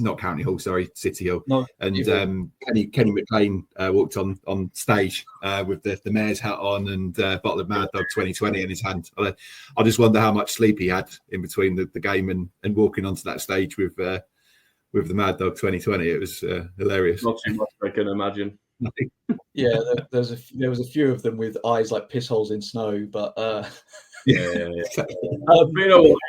not County Hall, sorry, City Hall, Kenny McLean walked on stage with the mayor's hat on and bottle of Mad Dog 2020 in his hand. I just wonder how much sleep he had in between the game and walking onto that stage with the Mad Dog 2020. It was hilarious. Not too much, I can imagine. Yeah, there was a few of them with eyes like piss holes in snow, but. Yeah.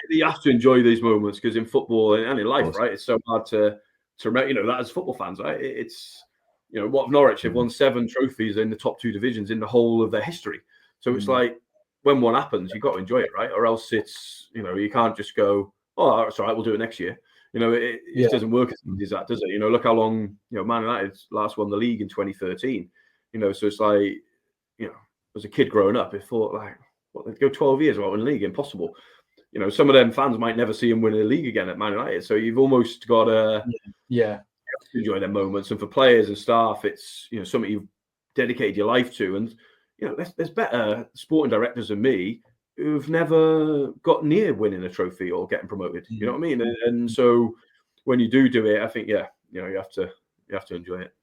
You have to enjoy these moments because in football and in life, right? It's so hard to remember, that as football fans, right? It's what Norwich have won 7 trophies in the top 2 divisions in the whole of their history. So it's like when one happens, you've got to enjoy it, right? Or else it's you can't just go, oh, that's all right, we'll do it next year. It doesn't work as easy as that, does it? Look how long Man United last won the league in 2013. So it's like as a kid growing up, it thought like. They'd go 12 years without winning the league, impossible. Some of them fans might never see him win a league again at Man United. So you've almost got to enjoy their moments. And for players and staff, it's something you've dedicated your life to. And there's better sporting directors than me who've never got near winning a trophy or getting promoted. You know what I mean? And so when you do it, I think you have to enjoy it.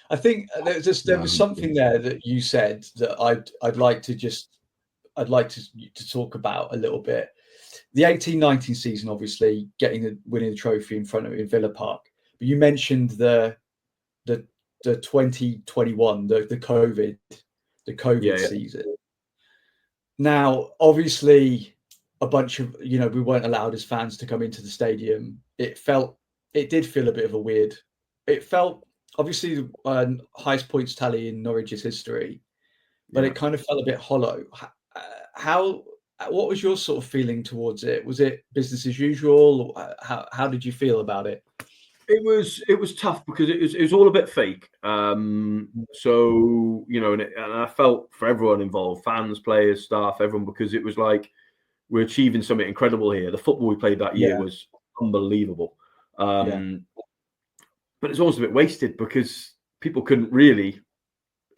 I think there was something there that you said that I'd like to talk about a little bit. The 18-19 season, obviously, winning the trophy in front of in Villa Park. But you mentioned the 2021, the COVID season. Now, obviously, a bunch of we weren't allowed as fans to come into the stadium. It did feel a bit of a weird. It felt obviously the highest points tally in Norwich's history, but it kind of felt a bit hollow. What was your sort of feeling towards it? Was it business as usual? Or how did you feel about it? It was tough because it was all a bit fake. So and I felt for everyone involved, fans, players, staff, everyone, because it was like we're achieving something incredible here. The football we played that year was unbelievable. But it's almost a bit wasted because people couldn't really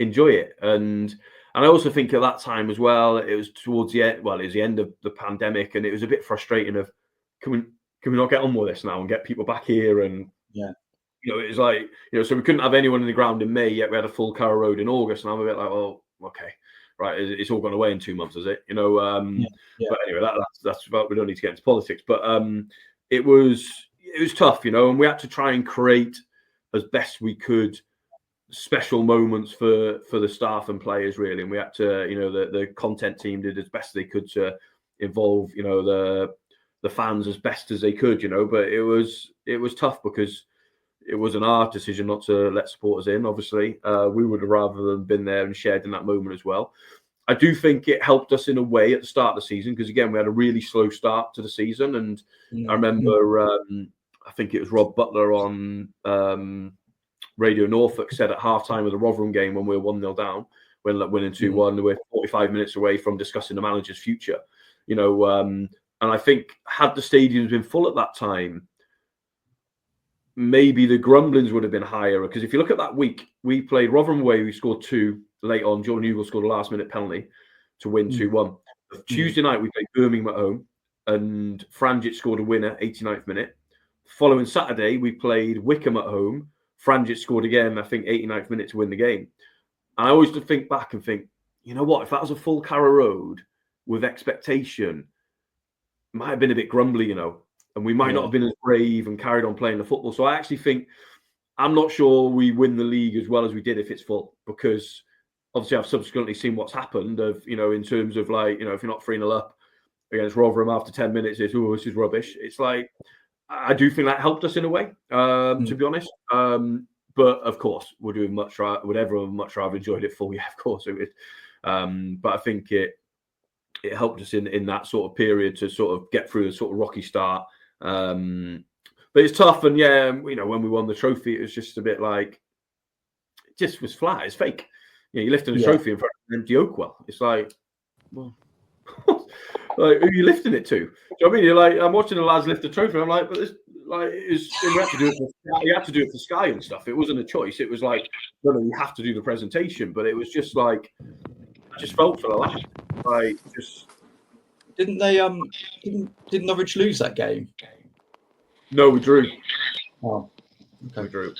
enjoy it. And I also think at that time as well, it was towards the end. Well, it was the end of the pandemic, and it was a bit frustrating of can we not get on with this now and get people back here? And it's like, so we couldn't have anyone in the ground in May, yet we had a full Carrow Road in August, and I'm a bit like, well, okay, right, it's all gone away in 2 months, is it? But anyway, that's about, we don't need to get into politics, but it was tough, and we had to try and create as best we could special moments for the staff and players, really, and we had to, the content team did as best they could to involve, the fans as best as they could, but it was tough because it wasn't our decision not to let supporters in. Obviously, we would have rather than been there and shared in that moment as well. I do think it helped us in a way at the start of the season because, again, we had a really slow start to the season. And I remember, I think it was Rob Butler on Radio Norfolk said at halftime of the Rotherham game when we were 1-0 down, when winning 2-1, we're 45 minutes away from discussing the manager's future. And I think had the stadiums been full at that time, maybe the grumblings would have been higher. Because if you look at that week, we played Rotherham away, we scored 2 late on. Jordan Hugo scored a last-minute penalty to win 2-1. Tuesday night, we played Birmingham at home, and Franjic scored a winner, 89th minute. Following Saturday, we played Wickham at home. Franjic scored again, I think, 89th minute to win the game. And I always think back and think, you know what, if that was a full Carrow Road with expectation, it might have been a bit grumbly, and we might not have been as brave and carried on playing the football. So I actually think, I'm not sure we win the league as well as we did if it's full, because obviously I've subsequently seen what's happened of, in terms of like, if you're not 3-0 up against Rotherham after 10 minutes, it's, this is rubbish. It's like, I do think that helped us in a way, to be honest. But of course, would everyone much rather enjoyed it full? Yeah, of course it would. But I think it helped us in that sort of period to sort of get through the sort of rocky start. But it's tough, and when we won the trophy, it was just a bit like, it just was flat. It's fake. You're lifting a trophy in front of an empty Oakwell. It's like, well, like, who are you lifting it to? Do you know what I mean? You're like, I'm watching the lads lift the trophy. I'm like, but this, like, we had to do it. You had to do it for Sky and stuff. It wasn't a choice. It was like, no, you have to do the presentation. But it was just like, I just felt for the lads. Like, just didn't they? Didn't Norwich lose that game? No, we drew. Oh, okay. We drew.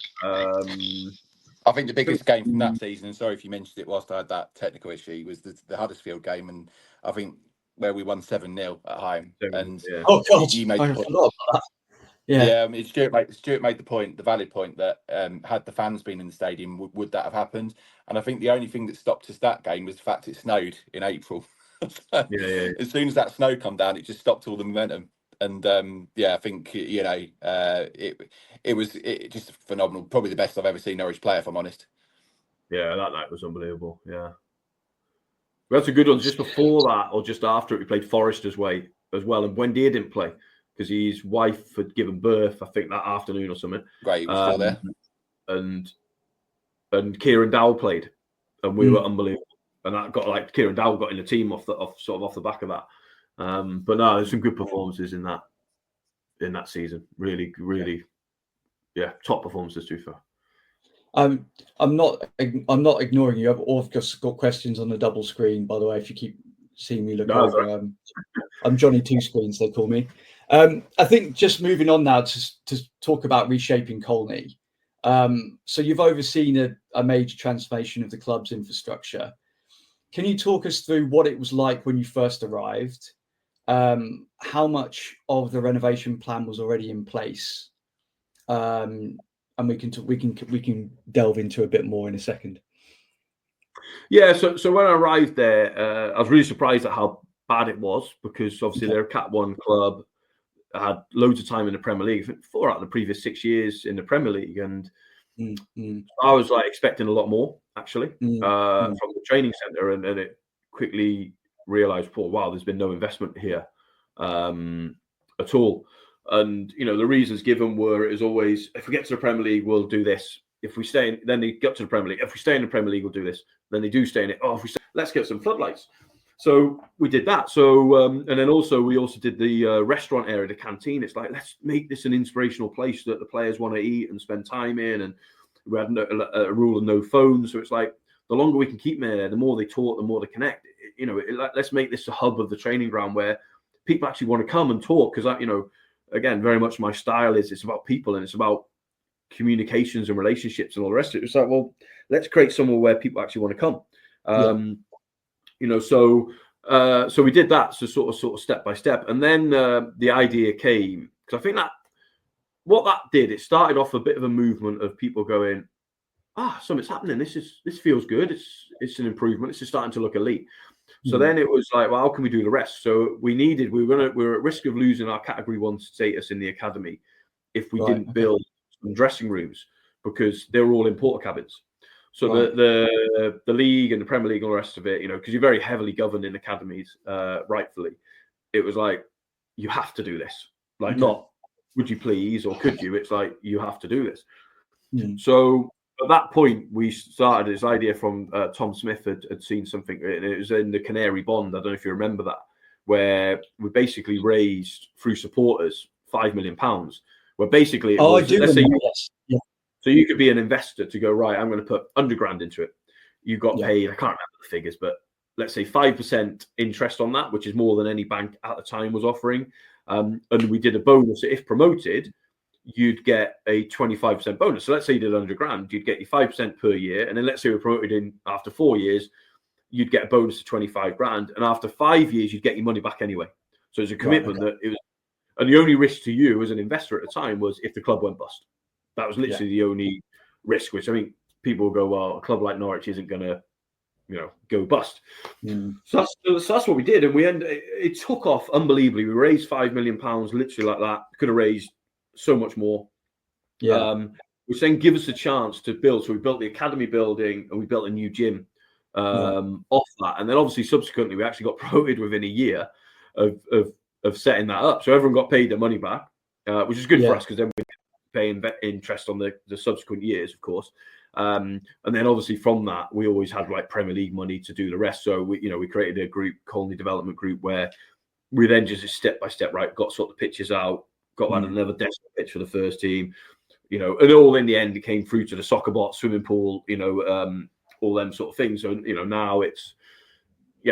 I think the biggest game from that season, and sorry if you mentioned it whilst I had that technical issue, was the Huddersfield game, and I think where we won 7-0 at home. And oh god, you made I forgot about that. Yeah, Stuart made the valid point that had the fans been in the stadium, would that have happened? And I think the only thing that stopped us that game was the fact it snowed in April. As soon as that snow come down, it just stopped all the momentum. And I think it was just phenomenal. Probably the best I've ever seen Norwich play, if I'm honest. Yeah, that night was unbelievable. Yeah, we had some good ones just before that, or just after it. We played Forest as well, and Buendia didn't play because his wife had given birth, I think, that afternoon or something. Great, he was still there. And Kieran Dowell played, and we were unbelievable. And that got like Kieran Dowell got in the team off the back of that. But no, there's some good performances in that season. Really, top performances too far. I'm not ignoring you. I've just got questions on the double screen, by the way, if you keep seeing me look over. Right. I'm Johnny Two Screens, they call me. I think just moving on now to talk about reshaping Colney. So you've overseen a major transformation of the club's infrastructure. Can you talk us through what it was like when you first arrived? How much of the renovation plan was already in place? And we can delve into a bit more in a second. Yeah, so when I arrived there, I was really surprised at how bad it was, because obviously they're a Cat 1 club, had loads of time in the Premier League, I think 4 out of the previous 6 years in the Premier League, and I was like expecting a lot more actually from the training centre, and it quickly realised, wow, there's been no investment here at all. And the reasons given were, it was always, if we get to the Premier League, we'll do this. If we stay in, then they got to the Premier League. If we stay in the Premier League, we'll do this. Then they do stay in it. Oh, if we stay, let's get some floodlights. So we did that. So and then we also did the restaurant area, the canteen. It's like, let's make this an inspirational place that the players want to eat and spend time in. And we had a rule of no phones. So it's like, the longer we can keep them there, the more they talk, the more they connect. Let's make this a hub of the training ground where people actually want to come and talk, because again, very much my style is it's about people and it's about communications and relationships and all the rest of it. It's like, well, let's create somewhere where people actually want to come. So we did that, so sort of step by step, and then the idea came because I think that what that did, it started off a bit of a movement of people going, something's happening. This feels good. It's an improvement. It's just starting to look elite. So then it was like, well, how can we do the rest? So we were at risk of losing our Category 1 status in the academy if we didn't build some dressing rooms because they were all in porta cabins. So the league and the Premier League and all the rest of it, because you're very heavily governed in academies, rightfully, it was like, you have to do this. Like, not, would you please, or could you? It's like, you have to do this. So at that point, we started this idea from Tom Smith had seen something, and it was in the Canary Bond. I don't know if you remember that, where we basically raised through supporters £5 million. Where basically, I do remember this. Yeah. So you could be an investor to go, right, I'm going to put £100,000 into it. You got paid, I can't remember the figures, but let's say 5% interest on that, which is more than any bank at the time was offering. And we did a bonus. If promoted, you'd get a 25% bonus. So let's say you did £100,000, you'd get your 5% per year. And then let's say we were promoted in after 4 years, you'd get a bonus of 25 grand. And after 5 years, you'd get your money back anyway. So it's a commitment that it was. And the only risk to you as an investor at the time was if the club went bust. That was literally the only risk, which I mean, people will go, well, a club like Norwich isn't going to, go bust. So that's what we did. And it took off unbelievably. We raised £5 million, literally like that. Could have raised so much more. Which then give us a chance to build. So we built the academy building and we built a new gym off that. And then obviously subsequently, we actually got promoted within a year of setting that up. So everyone got paid their money back, which is good for us because then we pay interest on the subsequent years, of course. And then obviously from that, we always had like Premier League money to do the rest. So we created a group, Colney Development Group, where we then just step by step, got sort of the pitches out, got another desktop pitch for the first team, and all in the end, it came through to the soccer bot, swimming pool, all them sort of things. So, now it's,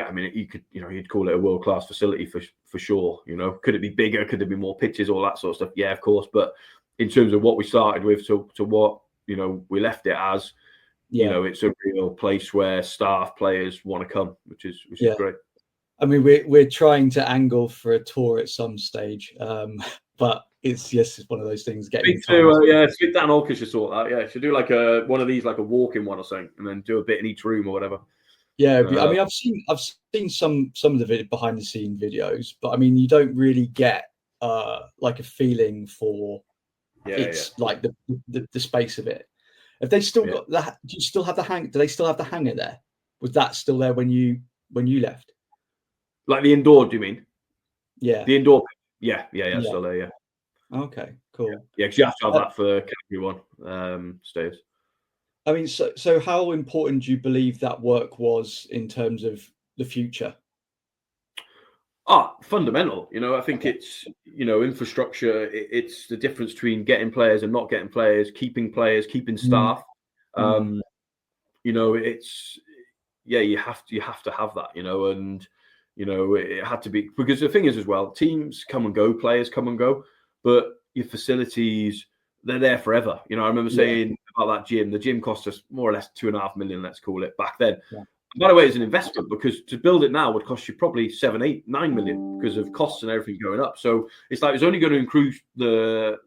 I mean, you could, you'd call it a world-class facility for sure. Could it be bigger? Could there be more pitches? All that sort of stuff. Yeah, of course. But in terms of what we started with to what, we left it as, it's a real place where staff, players want to come, which is great. I mean, we're trying to angle for a tour at some stage, but it's one of those things. Speak to Dan Olker should sort that. Yeah, should do like one of these, like a walk-in one or something, and then do a bit in each room or whatever. Yeah, I mean, I've seen some of the behind the scene videos, but I mean, you don't really get like a feeling for like the space of it. Have they still got that? Do you still have the hang? Do they still have the hanger there? Was that still there when you left? Like the indoor, do you mean? Yeah, the indoor. Yeah, still there. Yeah. Okay, cool. Yeah, because you have to have that for Category 1 stays. I mean, so how important do you believe that work was in terms of the future? Fundamental. I think it's, infrastructure. It's the difference between getting players and not getting players, keeping staff. It's, you have to have that, and, it had to be, because the thing is as well, teams come and go, players come and go, but your facilities, they're there forever. I remember saying about that gym, the gym cost us more or less 2.5 million, let's call it, back then. Yeah. By the way, it's an investment because to build it now would cost you probably 7, 8, 9 million because of costs and everything going up. So it's like it's only going to increase the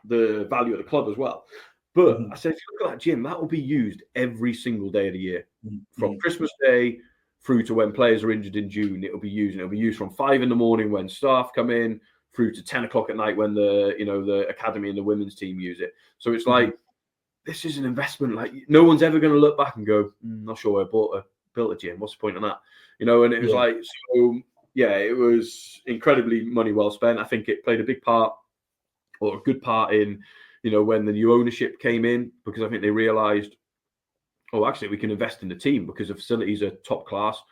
value of the club as well. But I said, if you look at that gym, that will be used every single day of the year, from Christmas Day through to when players are injured in June. It'll be used. It'll be used from 5 a.m. when staff come in through to 10 o'clock at night when the academy and the women's team use it. So it's like, this is an investment. Like, no one's ever going to look back and go, not sure I built a gym. What's the point in that? And it was like, so it was incredibly money well spent. I think it played a big part, or a good part in, when the new ownership came in, because I think they realized, actually we can invest in the team because the facilities are top class.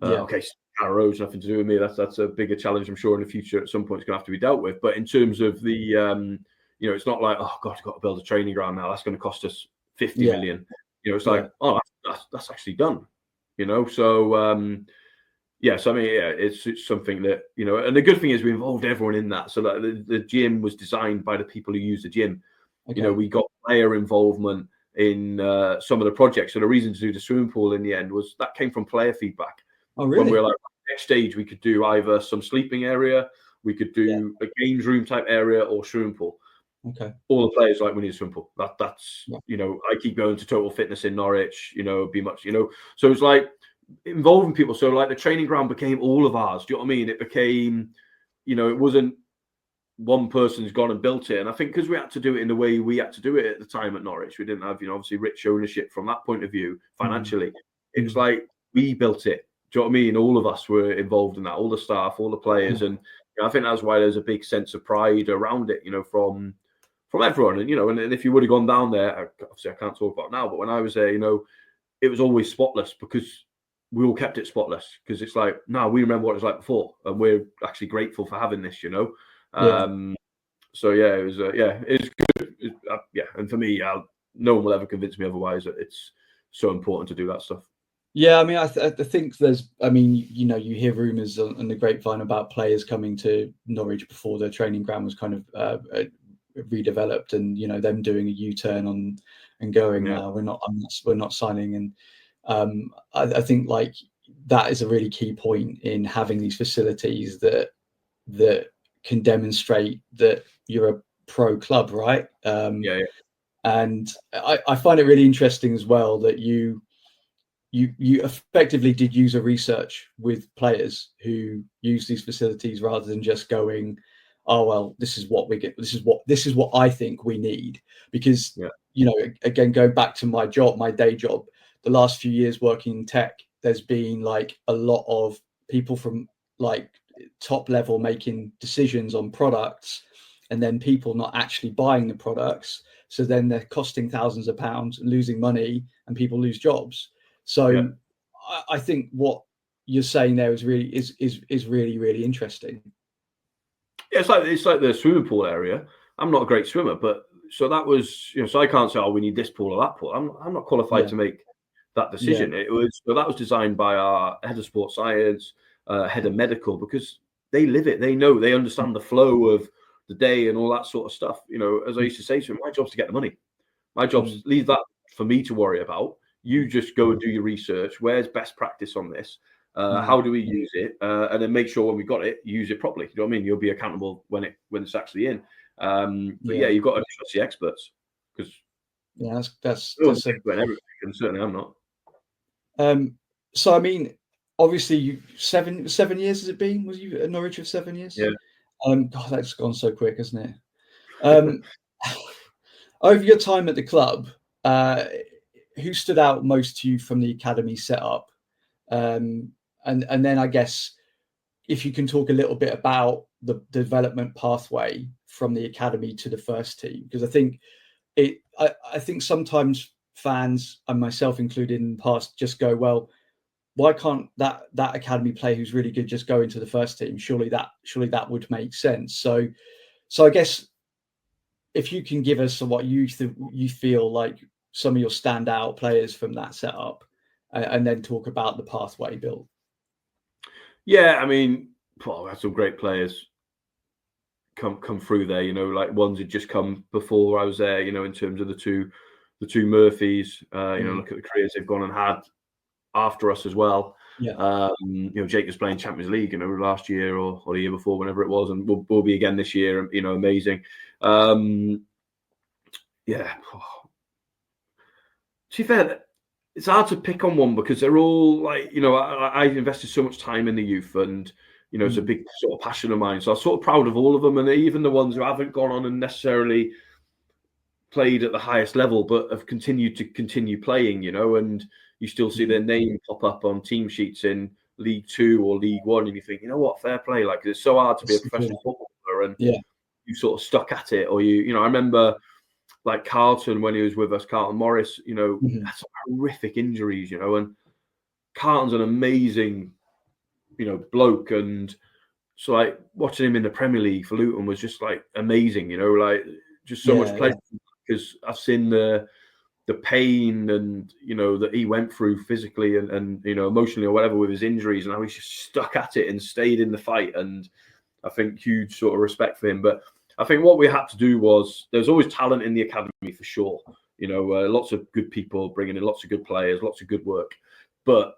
Okay, Road's nothing to do with me. That's a bigger challenge, I'm sure, in the future at some point it's going to have to be dealt with. But in terms of the, it's not like, oh God, I've got to build a training ground now. That's going to cost us 50 million. It's like, that's actually done. So Yes, I mean, yeah, it's something that, and the good thing is we involved everyone in that. So that the gym was designed by the people who use the gym. Okay. We got player involvement in some of the projects. So the reason to do the swimming pool in the end was that came from player feedback. Oh, really? When we were like, next stage, we could do either some sleeping area, we could do a games room type area, or swimming pool. Okay. All the players like, we need a swimming pool. That's I keep going to Total Fitness in Norwich. Be much. So it's like involving people. So like the training ground became all of ours. Do you know what I mean? It became, it wasn't one person's gone and built it. And I think because we had to do it in the way we had to do it at the time at Norwich, we didn't have, obviously rich ownership from that point of view financially. It was like we built it. Do you know what I mean? All of us were involved in that, all the staff, all the players. And I think that's why there's a big sense of pride around it, from everyone. And, and if you would have gone down there, obviously I can't talk about it now, but when I was there, it was always spotless because we all kept it spotless, because it's like, no, we remember what it was like before, and we're actually grateful for having this, So it was it's good. And for me, no one will ever convince me otherwise that it's so important to do that stuff. Yeah, I mean, I think there's, you hear rumours on the grapevine about players coming to Norwich before their training ground was kind of redeveloped, and them doing a U-turn on and going, we're not signing. And I think like that is a really key point in having these facilities that can demonstrate that you're a pro club, right? And I find it really interesting as well that you effectively did user research with players who use these facilities, rather than just going, oh well, this is what we get, this is what I think we need. Because again, going back to my day job, the last few years working in tech, there's been like a lot of people from like top level making decisions on products, and then people not actually buying the products, so then they're costing thousands of pounds and losing money, and people lose jobs. So I think what you're saying there is really, really interesting. Yeah, it's like the swimming pool area. I'm not a great swimmer, but so that was, so I can't say, oh, we need this pool or that pool. I'm not qualified to make that decision. That was designed by our head of sports science, head of medical, because they live it. They know, they understand the flow of the day and all that sort of stuff. As I used to say to them, my job's to get the money. My job's leave that for me to worry about. You just go and do your research. Where's best practice on this? How do we use it? And then make sure when we got it, use it properly. You know what I mean? You'll be accountable when it's actually in. But you've got to trust the experts, because that's everything, and certainly I'm not. So I mean, obviously, you 7 years has it been? Was you at Norwich for 7 years? Yeah. God, that's gone so quick, hasn't it? Over your time at the club, who stood out most to you from the academy setup? And then I guess if you can talk a little bit about the development pathway from the academy to the first team, because I think sometimes fans, and myself included in the past, just go, well, why can't that academy player who's really good just go into the first team? Surely that would make sense. So I guess if you can give us what you feel like some of your standout players from that setup, and then talk about the pathway built. Yeah, I mean, that's some great players come through there. Like ones that just come before I was there. In terms of the two Murphys. Look at the careers they've gone and had after us as well. Yeah. Jake was playing Champions League, last year or the year before, whenever it was, and will be again this year. Amazing. To be fair, it's hard to pick on one, because they're all like, I invested so much time in the youth, and it's a big sort of passion of mine. So I'm sort of proud of all of them, and even the ones who haven't gone on and necessarily played at the highest level, but have continued playing, and you still see their name pop up on team sheets in League 2 or League 1, and you think, what, fair play. Like, it's so hard to be a professional footballer, and you sort of stuck at it, or I remember like Carlton, when he was with us, Carlton Morris, had some horrific injuries, and Carlton's an amazing, bloke. And so like watching him in the Premier League for Luton was just like amazing, like just so much pleasure, because I've seen the the pain and, that he went through physically and emotionally or whatever with his injuries, and how he's just stuck at it and stayed in the fight. And I think huge sort of respect for him. But I think what we had to do was, there's always talent in the academy for sure. Lots of good people bringing in lots of good players, lots of good work. But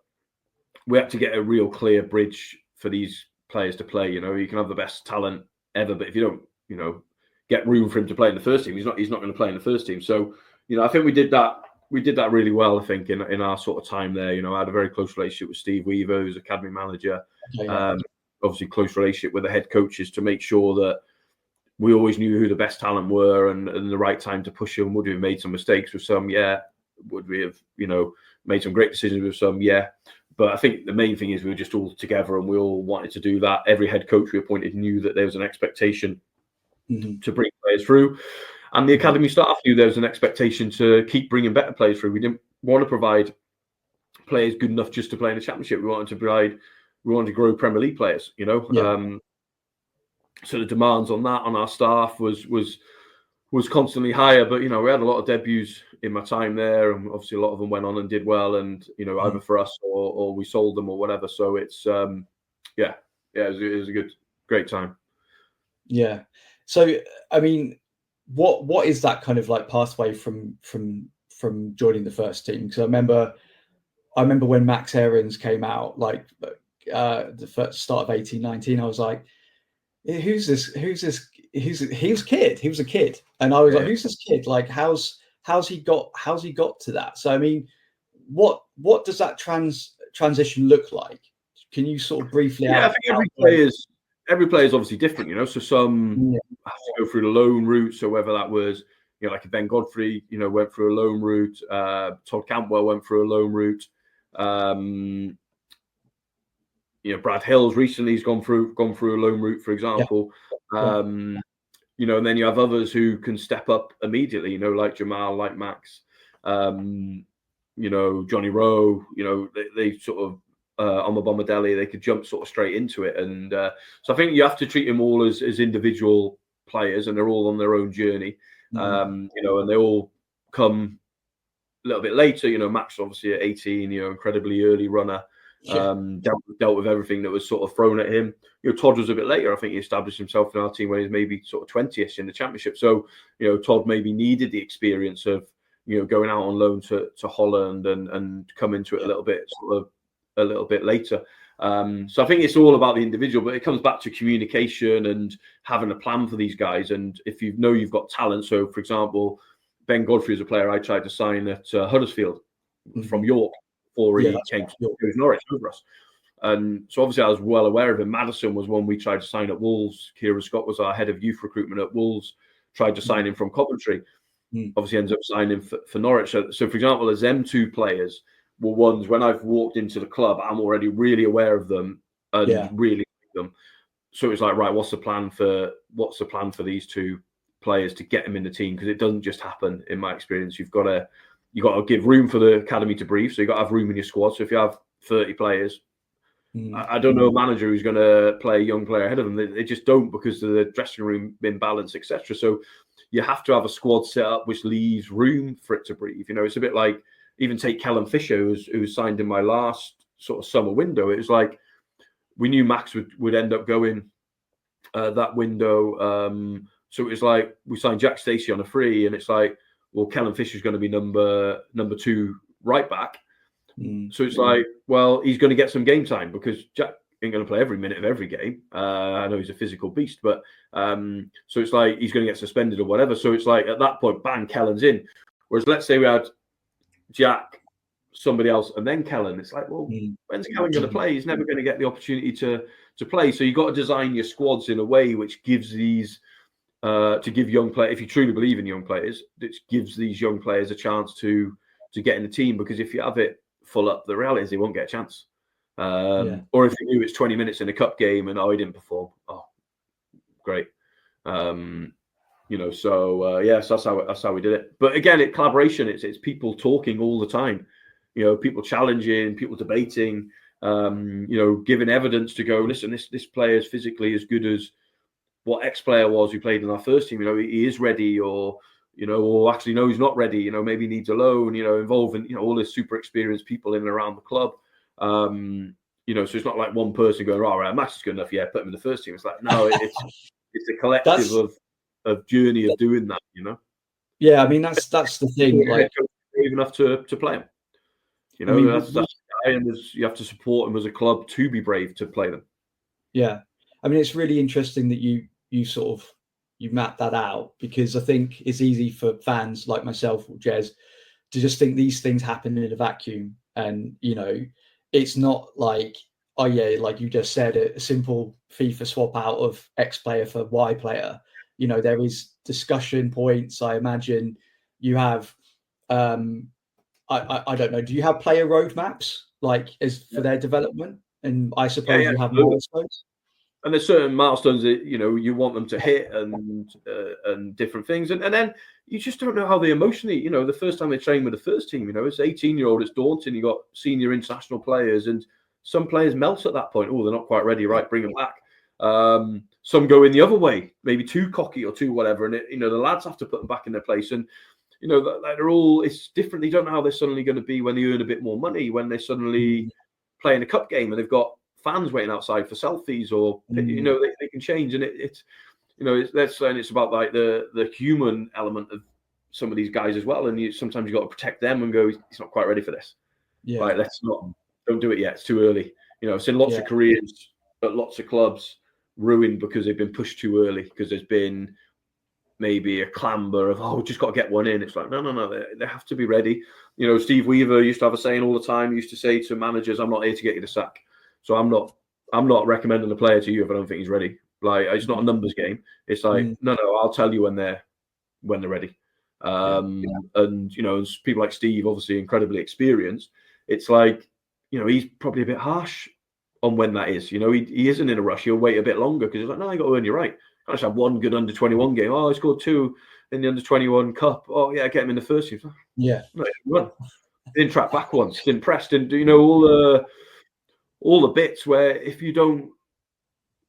we had to get a real clear bridge for these players to play. You can have the best talent ever, but if you don't, get room for him to play in the first team, he's not going to play in the first team. So, I think we did that really well, I think, in our sort of time there. I had a very close relationship with Steve Weaver, who's academy manager. Obviously close relationship with the head coaches to make sure that we always knew who the best talent were and the right time to push them. Would we have made some mistakes with some? Yeah. Would we have, made some great decisions with some? Yeah. But I think the main thing is we were just all together and we all wanted to do that. Every head coach we appointed knew that there was an expectation to bring players through. And the academy staff knew there was an expectation to keep bringing better players through. We didn't want to provide players good enough just to play in the Championship. We wanted to grow Premier League players, so the demands on that, on our staff was constantly higher. But, we had a lot of debuts in my time there, and obviously a lot of them went on and did well, and, either for us or we sold them or whatever. So it's, it was a great time. Yeah. So, I mean, what is that kind of like pathway from joining the first team? Because I remember when Max Aarons came out, like the first start of 18-19, I was like, who's this? He was a kid, and I was like, who's this kid? Like, how's he got to that? So, I mean, what does that transition look like? Can you sort of briefly? I think every player is obviously different, So some have to go through the loan route. So whether that was, like Ben Godfrey, went through a loan route. Todd Cantwell went through a loan route. Brad Hills recently has gone through a loan route, for example. And then you have others who can step up immediately, like Jamal, like Max, Johnny Rowe, they sort of Bomadelli, they could jump sort of straight into it. And so I think you have to treat them all as individual players, and they're all on their own journey. And they all come a little bit later. Max obviously at 18, incredibly early runner. Dealt with everything that was sort of thrown at him. Todd was a bit later. I think he established himself in our team when he was maybe sort of 20ish in the Championship. So, Todd maybe needed the experience of, going out on loan to Holland and come into it a little bit later. So I think it's all about the individual, but it comes back to communication and having a plan for these guys. And if you've got talent, so for example, Ben Godfrey is a player I tried to sign at Huddersfield from York before he came to Norwich over us. And so obviously I was well aware of him. Madison was one we tried to sign at Wolves. Kieran Scott was our head of youth recruitment at Wolves, tried to sign him from Coventry. Obviously ends up signing for Norwich. So for example, as them two players were ones when I've walked into the club, I'm already really aware of them and really like them. So it's like, right, what's the plan for these two players to get them in the team? Because it doesn't just happen, in my experience. You've got to give room for the academy to breathe. So you've got to have room in your squad. So if you have 30 players, I don't know a manager who's going to play a young player ahead of them. They just don't, because of the dressing room imbalance, etc. So you have to have a squad set up which leaves room for it to breathe. It's a bit like, even take Callum Fisher, who was signed in my last sort of summer window. It was like we knew Max would end up going that window. So it was like we signed Jack Stacey on a free, and it's like, well, Callum Fisher's going to be number 2 right back. So it's like, well, he's going to get some game time because Jack ain't going to play every minute of every game. I know he's a physical beast, but so it's like he's going to get suspended or whatever. So it's like at that point, bang, Kellen's in. Whereas let's say we had Jack, somebody else, and then Kellen. It's like, well, when's Kellen going to play? He's never going to get the opportunity to play. So you've got to design your squads in a way which gives these to give young players, if you truly believe in young players, it gives these young players a chance to get in the team. Because if you have it full up, the reality is they won't get a chance. Or if you knew it's 20 minutes in a cup game and he didn't perform, great. So that's how we did it. But again, collaboration. It's people talking all the time. People challenging, people debating. Giving evidence to go. Listen, this player is physically as good as what X player was who played in our first team. He is ready, or or actually, no, he's not ready, maybe needs a loan, involving, all the super experienced people in and around the club. So it's not like one person going, all right, Max is good enough, yeah, put him in the first team. It's like, no, it's a collective of journey of doing that, Yeah, I mean, that's the thing. Like, brave enough to play him. That's the guy, and you have to support him as a club to be brave to play them. Yeah, I mean, it's really interesting that you map that out, because I think it's easy for fans like myself or Jez to just think these things happen in a vacuum, and it's not like, oh yeah, like you just said, a simple FIFA swap out of X player for Y player. There is discussion points. I imagine you have. I don't know. Do you have player roadmaps like as for their development? And I suppose you have milestones. And there's certain milestones that you want them to hit, and different things, and then you just don't know how they emotionally. The first time they train with the first team, it's 18-year-old, it's daunting. You got senior international players, and some players melt at that point. Oh, they're not quite ready. Right, bring them back. Some go in the other way, maybe too cocky or too whatever, and the lads have to put them back in their place. And they're all, it's different. They don't know how they're suddenly going to be when they earn a bit more money, when they suddenly play in a cup game and they've got fans waiting outside for selfies, or they can change. And it's it's about like the human element of some of these guys as well. And sometimes you got to protect them and go, he's not quite ready for this. Yeah, right, don't do it yet. It's too early. I've seen lots of careers at lots of clubs ruined because they've been pushed too early, because there's been maybe a clamber of, just got to get one in. It's like, no, they have to be ready. Steve Weaver used to have a saying all the time. He used to say to managers, I'm not here to get you the sack. So I'm not recommending a player to you if I don't think he's ready. Like, it's not a numbers game. It's like, no, I'll tell you when they're ready. And people like Steve, obviously incredibly experienced. It's like, he's probably a bit harsh on when that is. He isn't in a rush. He'll wait a bit longer because he's like, no, you got to earn your right. I just have one good under 21 game. Oh, I scored 2 in the under 21 cup. Oh yeah, get him in the first team. Yeah, no, run. Didn't track back once. Didn't press. Didn't do all the bits where if you don't,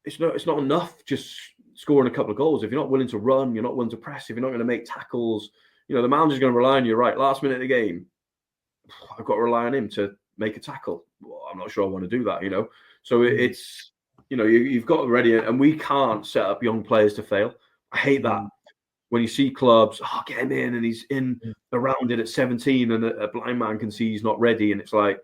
it's not enough just scoring a couple of goals. If you're not willing to run, you're not willing to press. If you're not going to make tackles, the manager's going to rely on you. Right, last minute of the game, I've got to rely on him to make a tackle. Well, I'm not sure I want to do that. So it's. You've got to ready, and we can't set up young players to fail. I hate that when you see clubs, get him in, and he's in around it at 17, and a blind man can see he's not ready, and it's like,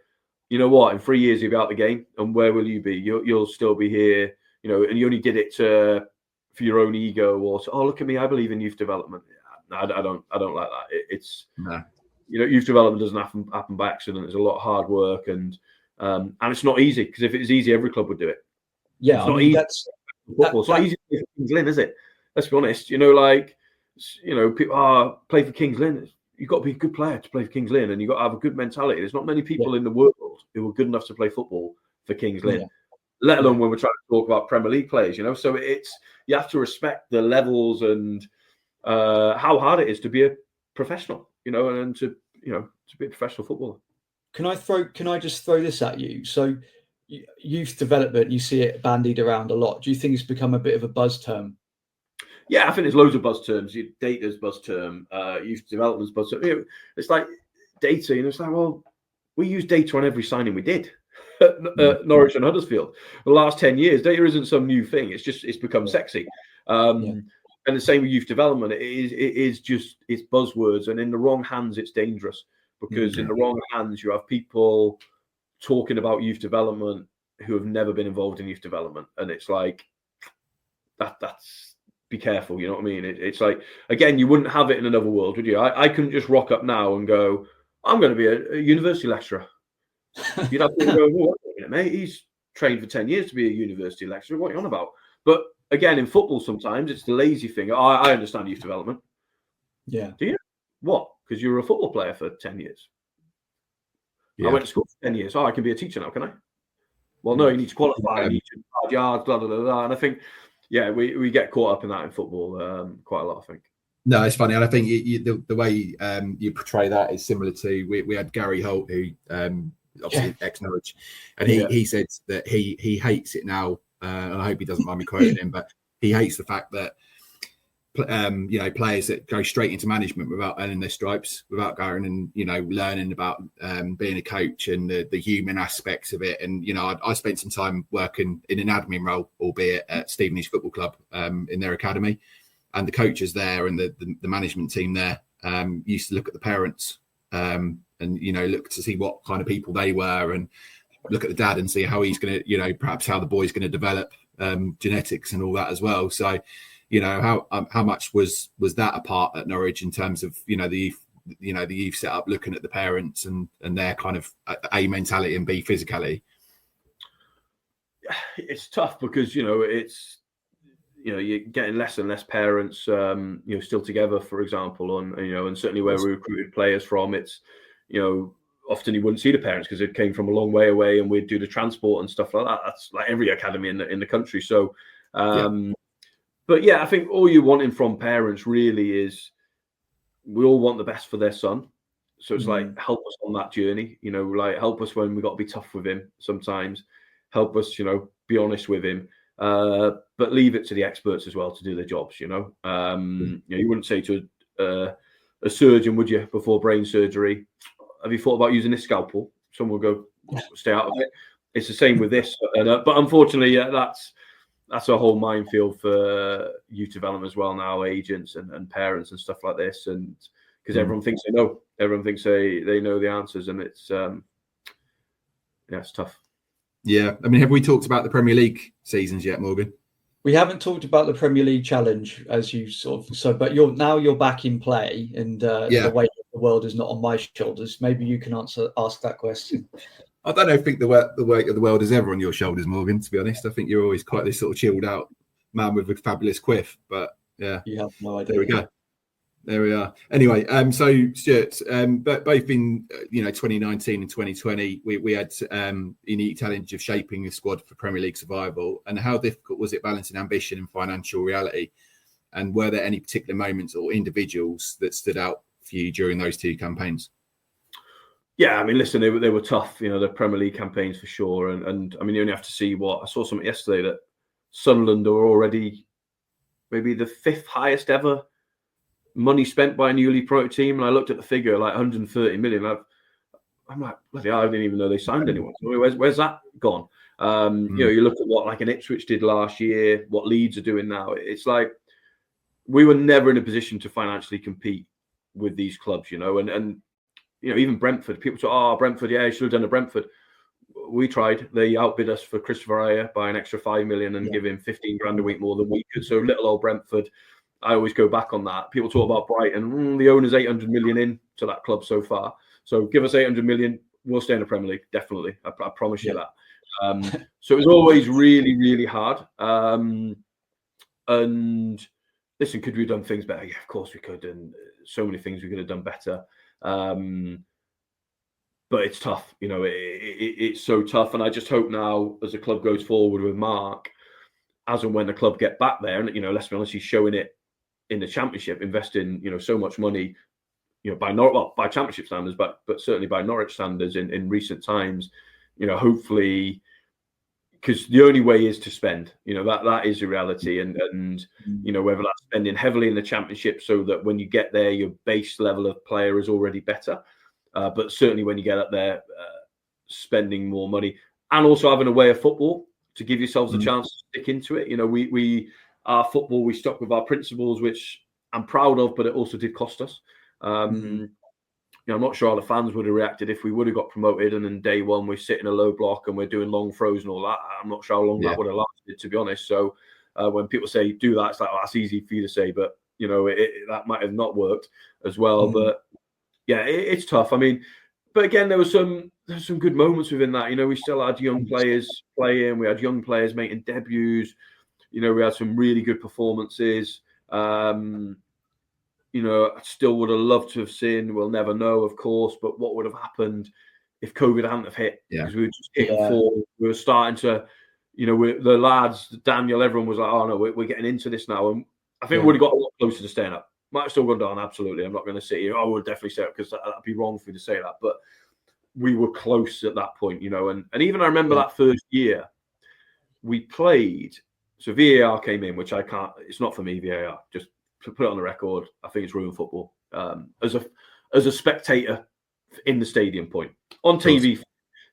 you know what? In 3 years you'll be out the game, and where will you be? You'll still be here, and you only did it for your own ego, or look at me, I believe in youth development. No, I don't like that. Youth development doesn't happen by accident. There's a lot of hard work, and it's not easy, because if it was easy, every club would do it. Yeah, it's not easy. It's not easy to play for Kings Lynn, is it? Let's be honest. People play for Kings Lynn. You've got to be a good player to play for Kings Lynn, and you've got to have a good mentality. There's not many people in the world who are good enough to play football for Kings Lynn, let alone when we're trying to talk about Premier League players. So you have to respect the levels and how hard it is to be a professional. And to be a professional footballer. Can I just throw this at you? So, youth development, you see it bandied around a lot. Do you think it's become a bit of a buzz term? Yeah, I think there's loads of buzz terms. Data's buzz term, youth development's buzz term. It's like data, it's like, well, we use data on every signing we did at Norwich and Huddersfield. The last 10 years, data isn't some new thing. It's become sexy. And the same with youth development. It's buzzwords, and in the wrong hands, it's dangerous, because in the wrong hands, you have people talking about youth development who have never been involved in youth development, and it's like that's be careful. You know what I mean? It's like, again, you wouldn't have it in another world, would you? I couldn't just rock up now and go, I'm going to be a university lecturer. You'd have to go, well, wait a minute, mate, he's trained for 10 years to be a university lecturer. What are you on about? But again, in football, sometimes it's the lazy thing. I understand youth development. Yeah. Do you? What? Because you were a football player for 10 years. Yeah. I went to school for 10 years. I can be a teacher now, can I? Well, no, you need to qualify, you need to hard yards, blah, blah, blah, blah. And I think, we get caught up in that in football quite a lot, I think. No, it's funny. And I think the way you portray that is similar to, we had Gary Holt, who obviously ex-Norwich, and he said that he hates it now, and I hope he doesn't mind me quoting him, but he hates the fact that players that go straight into management without earning their stripes, without going and learning about being a coach and the human aspects of it. And I spent some time working in an admin role, albeit at Stevenage Football Club in their academy, and the coaches there and the management team there used to look at the parents and look to see what kind of people they were, and look at the dad and see how he's going to perhaps how the boy's going to develop genetics and all that as well. So how much was that a part at Norwich in terms of the youth set up, looking at the parents and their kind of A, mentality, and B, physicality? It's tough because it's you're getting less and less parents still together, for example, and certainly where we recruited players from, it's often you wouldn't see the parents because it came from a long way away, and we'd do the transport and stuff like that. That's like every academy in the country. So but yeah, I think all you're wanting from parents really is we all want the best for their son. So it's like, help us on that journey, like help us when we got to be tough with him sometimes, help us, be honest with him, but leave it to the experts as well to do their jobs, you wouldn't say to a surgeon, would you, before brain surgery, have you thought about using this scalpel? Someone will go, stay out of it. It's the same with this. But unfortunately, that's a whole minefield for youth development as well now, agents and parents and stuff like this. And because everyone thinks they know, everyone thinks they know the answers, and it's it's tough. Yeah, I mean, have we talked about the Premier League seasons yet, Morgan? We haven't talked about the Premier League challenge, as you but you're back in play, and the weight of the world is not on my shoulders. Maybe you can ask that question. I don't think the weight of the world is ever on your shoulders, Morgan, to be honest. I think you're always quite this sort of chilled out man with a fabulous quiff. But yeah, you have no idea. There we go. There we are. Anyway, so Stuart, both in 2019 and 2020, we had unique challenge of shaping a squad for Premier League survival. And how difficult was it balancing ambition and financial reality? And were there any particular moments or individuals that stood out for you during those two campaigns? Yeah, I mean, listen, they were tough, the Premier League campaigns for sure. And I mean, you only have to see I saw something yesterday that Sunderland are already maybe the 5th highest ever money spent by a newly promoted team. And I looked at the figure, like 130 million. I'm like, bloody hell, I didn't even know they signed anyone. So where's that gone? You look at what like an Ipswich did last year, what Leeds are doing now. It's like we were never in a position to financially compete with these clubs, and even Brentford, people say, Brentford, yeah, you should have done a Brentford. We tried. They outbid us for Christopher Ayer by an extra 5 million and give him 15 grand a week more than we could. So little old Brentford, I always go back on that. People talk about Brighton. The owner's 800 million in to that club so far. So give us 800 million, we'll stay in the Premier League, definitely. I promise you that. So it was always really, really hard. And listen, could we have done things better? Yeah, of course we could. And so many things we could have done better. But it's tough, it's so tough. And I just hope now, as the club goes forward with Mark, as and when the club get back there, and let's be honest, he's showing it in the Championship, investing so much money, by Championship standards, but certainly by Norwich standards in recent times. Hopefully, because the only way is to spend. That is the reality, and whether that's spending heavily in the Championship so that when you get there, your base level of player is already better. But certainly when you get up there, spending more money, and also having a way of football to give yourselves a chance to stick into it. Our football, we stuck with our principles, which I'm proud of, but it also did cost us. I'm not sure how the fans would have reacted if we would have got promoted and then day one we're sitting in a low block and we're doing long throws and all that. I'm not sure how long that would have lasted, to be honest. So when people say do that, it's like, that's easy for you to say, but that might have not worked as well. But yeah, it's tough. I mean, but again, there was some good moments within that. We still had young players playing. We had young players making debuts. We had some really good performances. I still would have loved to have seen. We'll never know, of course, but what would have happened if COVID hadn't have hit? Yeah, because we were just hitting form. We were starting to, the lads, Daniel, everyone was like, "Oh no, we're getting into this now." And I think we would have got a lot closer to staying up. Might have still gone down, absolutely. I'm not going to sit here. I would definitely stay up because that'd be wrong for me to say that. But we were close at that point, and even I remember that first year we played. So VAR came in, which I can't. It's not for me. VAR, just to put it on the record, I think it's ruined football. As a spectator in the stadium point. On TV, if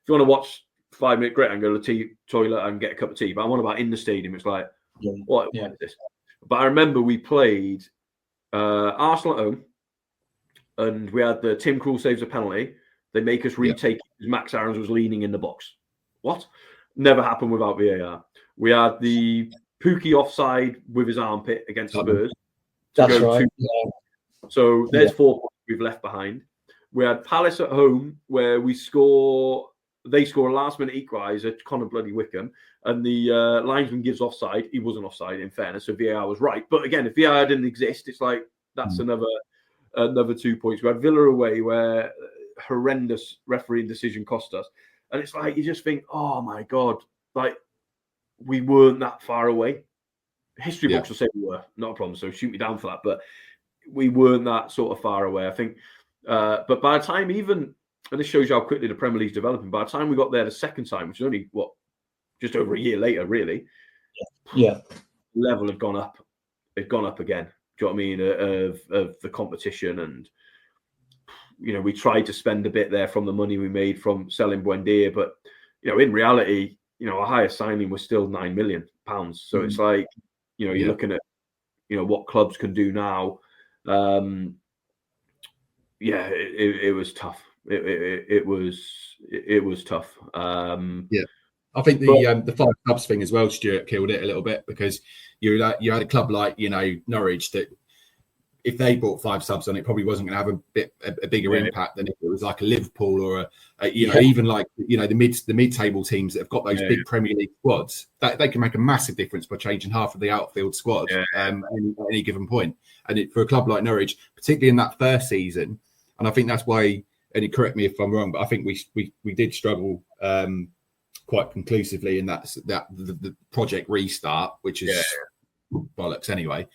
you want to watch 5 minute, great, and go to the toilet and get a cup of tea. But I'm on about in the stadium. It's like, what is this? But I remember we played Arsenal at home, and we had the Tim Krul saves a penalty. They make us retake it because Max Aarons was leaning in the box. What? Never happened without VAR. We had the Pookie offside with his armpit against Spurs. That's right. So there's 4 points we've left behind. We had Palace at home where they score a last-minute equaliser, Connor bloody Wickham, and the linesman gives offside. He wasn't offside, in fairness, so VAR was right. But again, if VAR didn't exist, it's like that's another 2 points. We had Villa away where horrendous refereeing decision cost us. And it's like, you just think, oh my God, like we weren't that far away. History books will say we were, not a problem. So shoot me down for that. But we weren't that sort of far away, I think. But by the time and this shows you how quickly the Premier League's developing, by the time we got there the second time, which is only, just over a year later, really. Yeah. Level had gone up. It's gone up again. Do you know what I mean? Of the competition. And, we tried to spend a bit there from the money we made from selling Buendia. But, in reality, our highest signing was still £9 million. So it's like, you're looking at, what clubs can do now. It was tough. It was tough. I think the 5 clubs thing as well, Stuart, killed it a little bit, because you had a club like Norwich that if they brought 5 subs on, it probably wasn't going to have a bigger impact than if it was like a Liverpool or even like the mid-table teams that have got those big Premier League squads. That they can make a massive difference by changing half of the outfield squad at any given point. And for a club like Norwich, particularly in that first season, and I think that's why. And correct me if I'm wrong, but I think we did struggle quite conclusively in that the project restart, which is bollocks anyway.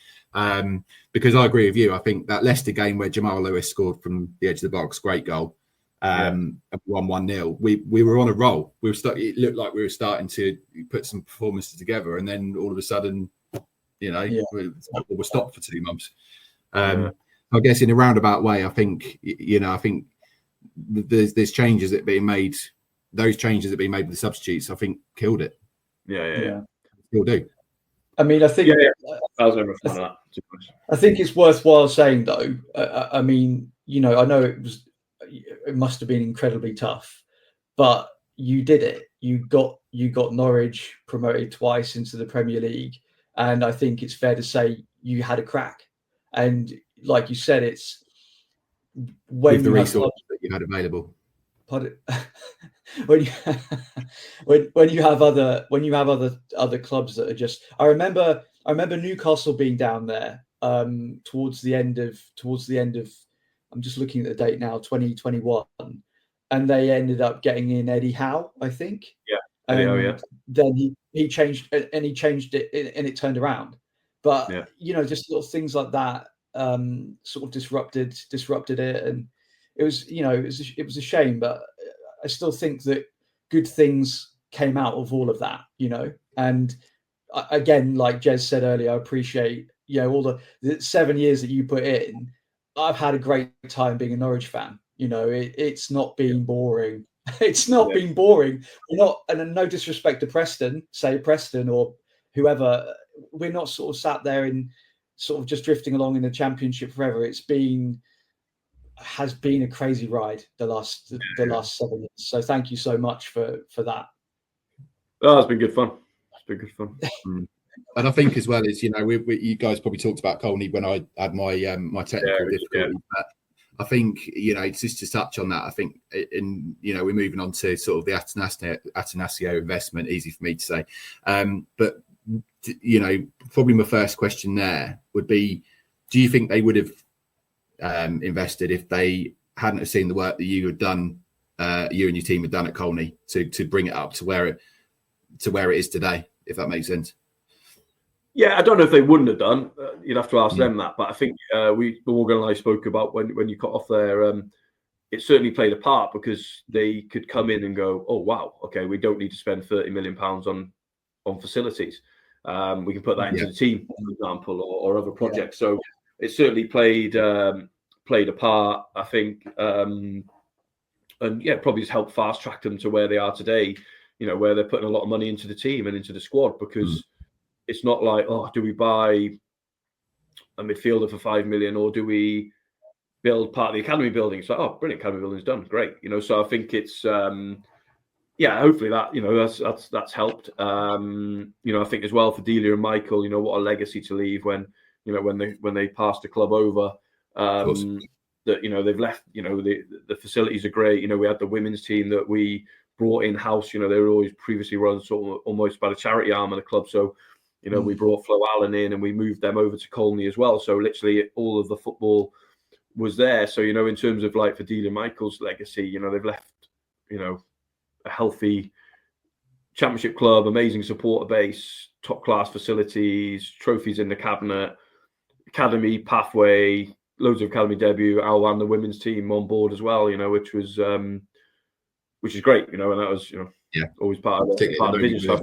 Because I agree with you. I think that Leicester game where Jamal Lewis scored from the edge of the box, great goal, 1-0. We were on a roll. It looked like we were starting to put some performances together, and then all of a sudden, we were stopped for 2 months. I guess in a roundabout way, I think there's changes that are being made. Those changes that are being made with the substitutes, I think, killed it. Yeah. Still do. I mean, I think I think it's worthwhile saying though. I mean, I know it must have been incredibly tough, but you did it. You got Norwich promoted twice into the Premier League, and I think it's fair to say you had a crack. And like you said, it's when with the resources that you had available. when you have other clubs that are just. I remember Newcastle being down there towards the end of. I'm just looking at the date now, 2021, and they ended up getting in Eddie Howe, I think. Then he changed it, and it turned around. But just little things like that sort of disrupted it, and it was a shame. But I still think that good things came out of all of that, And again, like Jez said earlier, I appreciate all the 7 years that you put in. I've had a great time being a Norwich fan. It's not been boring. It's not been boring. We're not, and no disrespect to Preston or whoever. We're not sort of sat there and sort of just drifting along in the Championship forever. Has been a crazy ride the last 7 years. So thank you so much for that. Oh, it's been good fun. And I think as well as you guys probably talked about Colney when I had my my technical difficulty. But I think just to touch on that, I think we're moving on to sort of the Atanasio investment. Easy for me to say, but probably my first question there would be: do you think they would have invested if they hadn't have seen the work that you had done, you and your team had done at Colney to bring it up to where it is today? If that makes sense. Yeah, I don't know if they wouldn't have done. You'd have to ask them that. But I think Morgan and I spoke about when you cut off there. It certainly played a part because they could come in and go, oh wow, okay, we don't need to spend £30 million on facilities. We can put that into the team, for example, or other projects. So it certainly played a part, I think. And yeah, probably has helped fast track them to where they are today, where they're putting a lot of money into the team and into the squad, because it's not like, oh, do we buy a midfielder for 5 million, or do we build part of the academy building? It's like, oh, brilliant, academy building's done, great. So I think it's hopefully that that's helped. I think as well for Delia and Michael, what a legacy to leave when they passed the club over. That they've left. The facilities are great. We had the women's team that we brought in house. They were always previously run sort of almost by the charity arm of the club. So we brought Flo Allen in and we moved them over to Colney as well. So literally all of the football was there. So in terms of like for Delia Michael's legacy, they've left a healthy championship club, amazing supporter base, top class facilities, trophies in the cabinet, academy pathway, loads of academy debut. Al and the women's team on board as well, which is great, and that was always part of the vision. So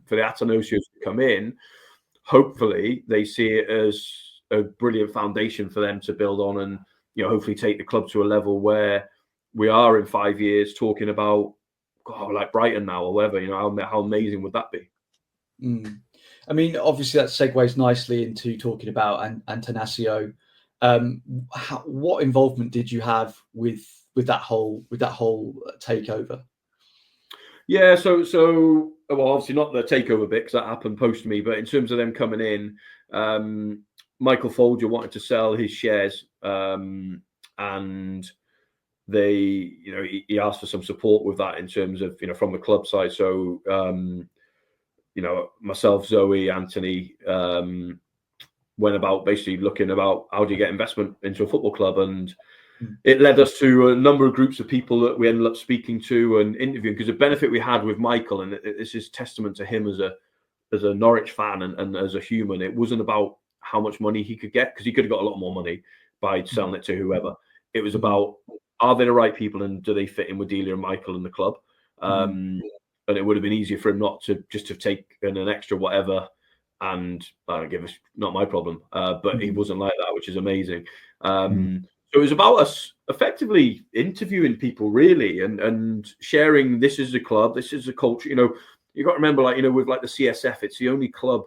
for the Atanosios to come in, hopefully they see it as a brilliant foundation for them to build on, and hopefully take the club to a level where we are in 5 years talking about like Brighton now or whatever. How amazing would that be? I mean, obviously that segues nicely into talking about Atanasio. What involvement did you have with that whole takeover? Yeah, so well, obviously not the takeover bit because that happened post me, but in terms of them coming in, Michael Folger wanted to sell his shares, and they, he asked for some support with that in terms of, from the club side. So, myself, Zoe, Anthony, went about basically looking about how do you get investment into a football club, and it led us to a number of groups of people that we ended up speaking to and interviewing, because the benefit we had with Michael, and this is testament to him as a Norwich fan and as a human, it wasn't about how much money he could get, because he could have got a lot more money by selling it to whoever. It was about, are they the right people and do they fit in with Delia and Michael and the club? And it would have been easier for him not to just have taken an extra whatever, and I don't give a, not my problem. But he wasn't like that, which is amazing. So it was about us effectively interviewing people, really, and sharing, this is a club, this is a culture. You got to remember, like, with like the CSF, it's the only club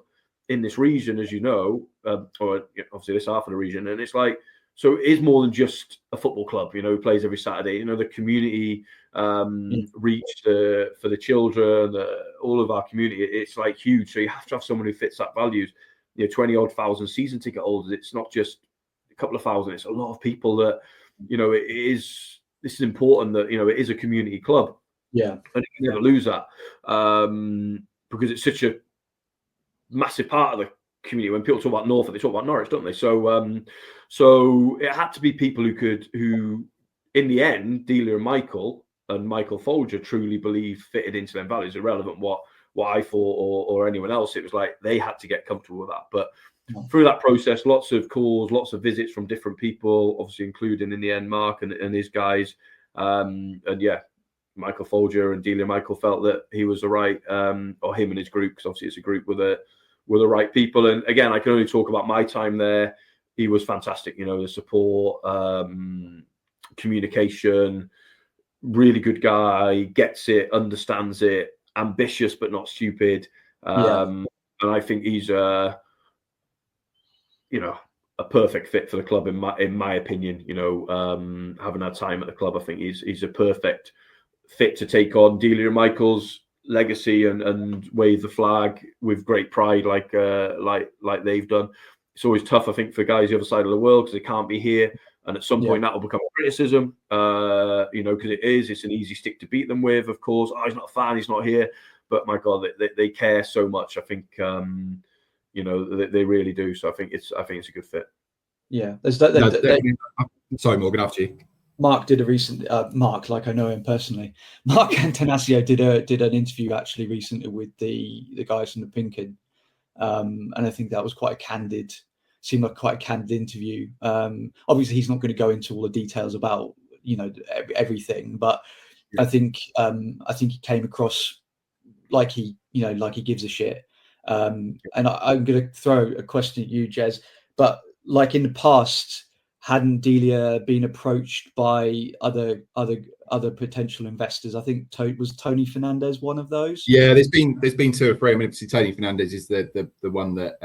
in this region, as or obviously this half of the region, and it's like, so it is more than just a football club, who plays every Saturday. The community reach for the children, all of our community, it's like huge. So you have to have someone who fits that values. 20-odd thousand season ticket holders. It's not just a couple of thousand. It's a lot of people that, this is important that, it is a community club. Yeah. And you can never lose that, because it's such a massive part of the community. When people talk about Norfolk, they talk about Norwich, don't they? So it had to be people who in the end, Delia and Michael Folger truly believe fitted into their values, irrelevant what I thought or anyone else. It was like they had to get comfortable with that. But through that process, lots of calls, lots of visits from different people, obviously including in the end Mark and his guys. And yeah, Michael Folger and Delia Michael felt that he was the right, or him and his group, because obviously it's a group with the right people. And again, I can only talk about my time there. He was fantastic, the support, communication, really good guy, gets it, understands it, ambitious but not stupid. And I think he's a perfect fit for the club in my opinion. Having had time at the club, I think he's a perfect fit to take on Delia and Michael's legacy and wave the flag with great pride, like they've done. It's always tough, I think, for guys the other side of the world, because they can't be here, and at some point that will become a criticism, because it's an easy stick to beat them with, of course. Oh, he's not a fan, he's not here, but my God, they care so much. I think they really do. So I think it's a good fit. Yeah, sorry, Morgan, after you. Mark did a recent Mark, like I know him personally. Mark Antanasio did an interview actually recently with the guys from the Pinkin, and I think that was seemed like quite a candid interview. Obviously, he's not going to go into all the details about everything, but I think he came across like he gives a shit. And I'm going to throw a question at you, Jez, but like in the past, hadn't Delia been approached by other potential investors? I think was Tony Fernandez one of those. Yeah, there's been 2 or 3. I mean, obviously Tony Fernandez is the one that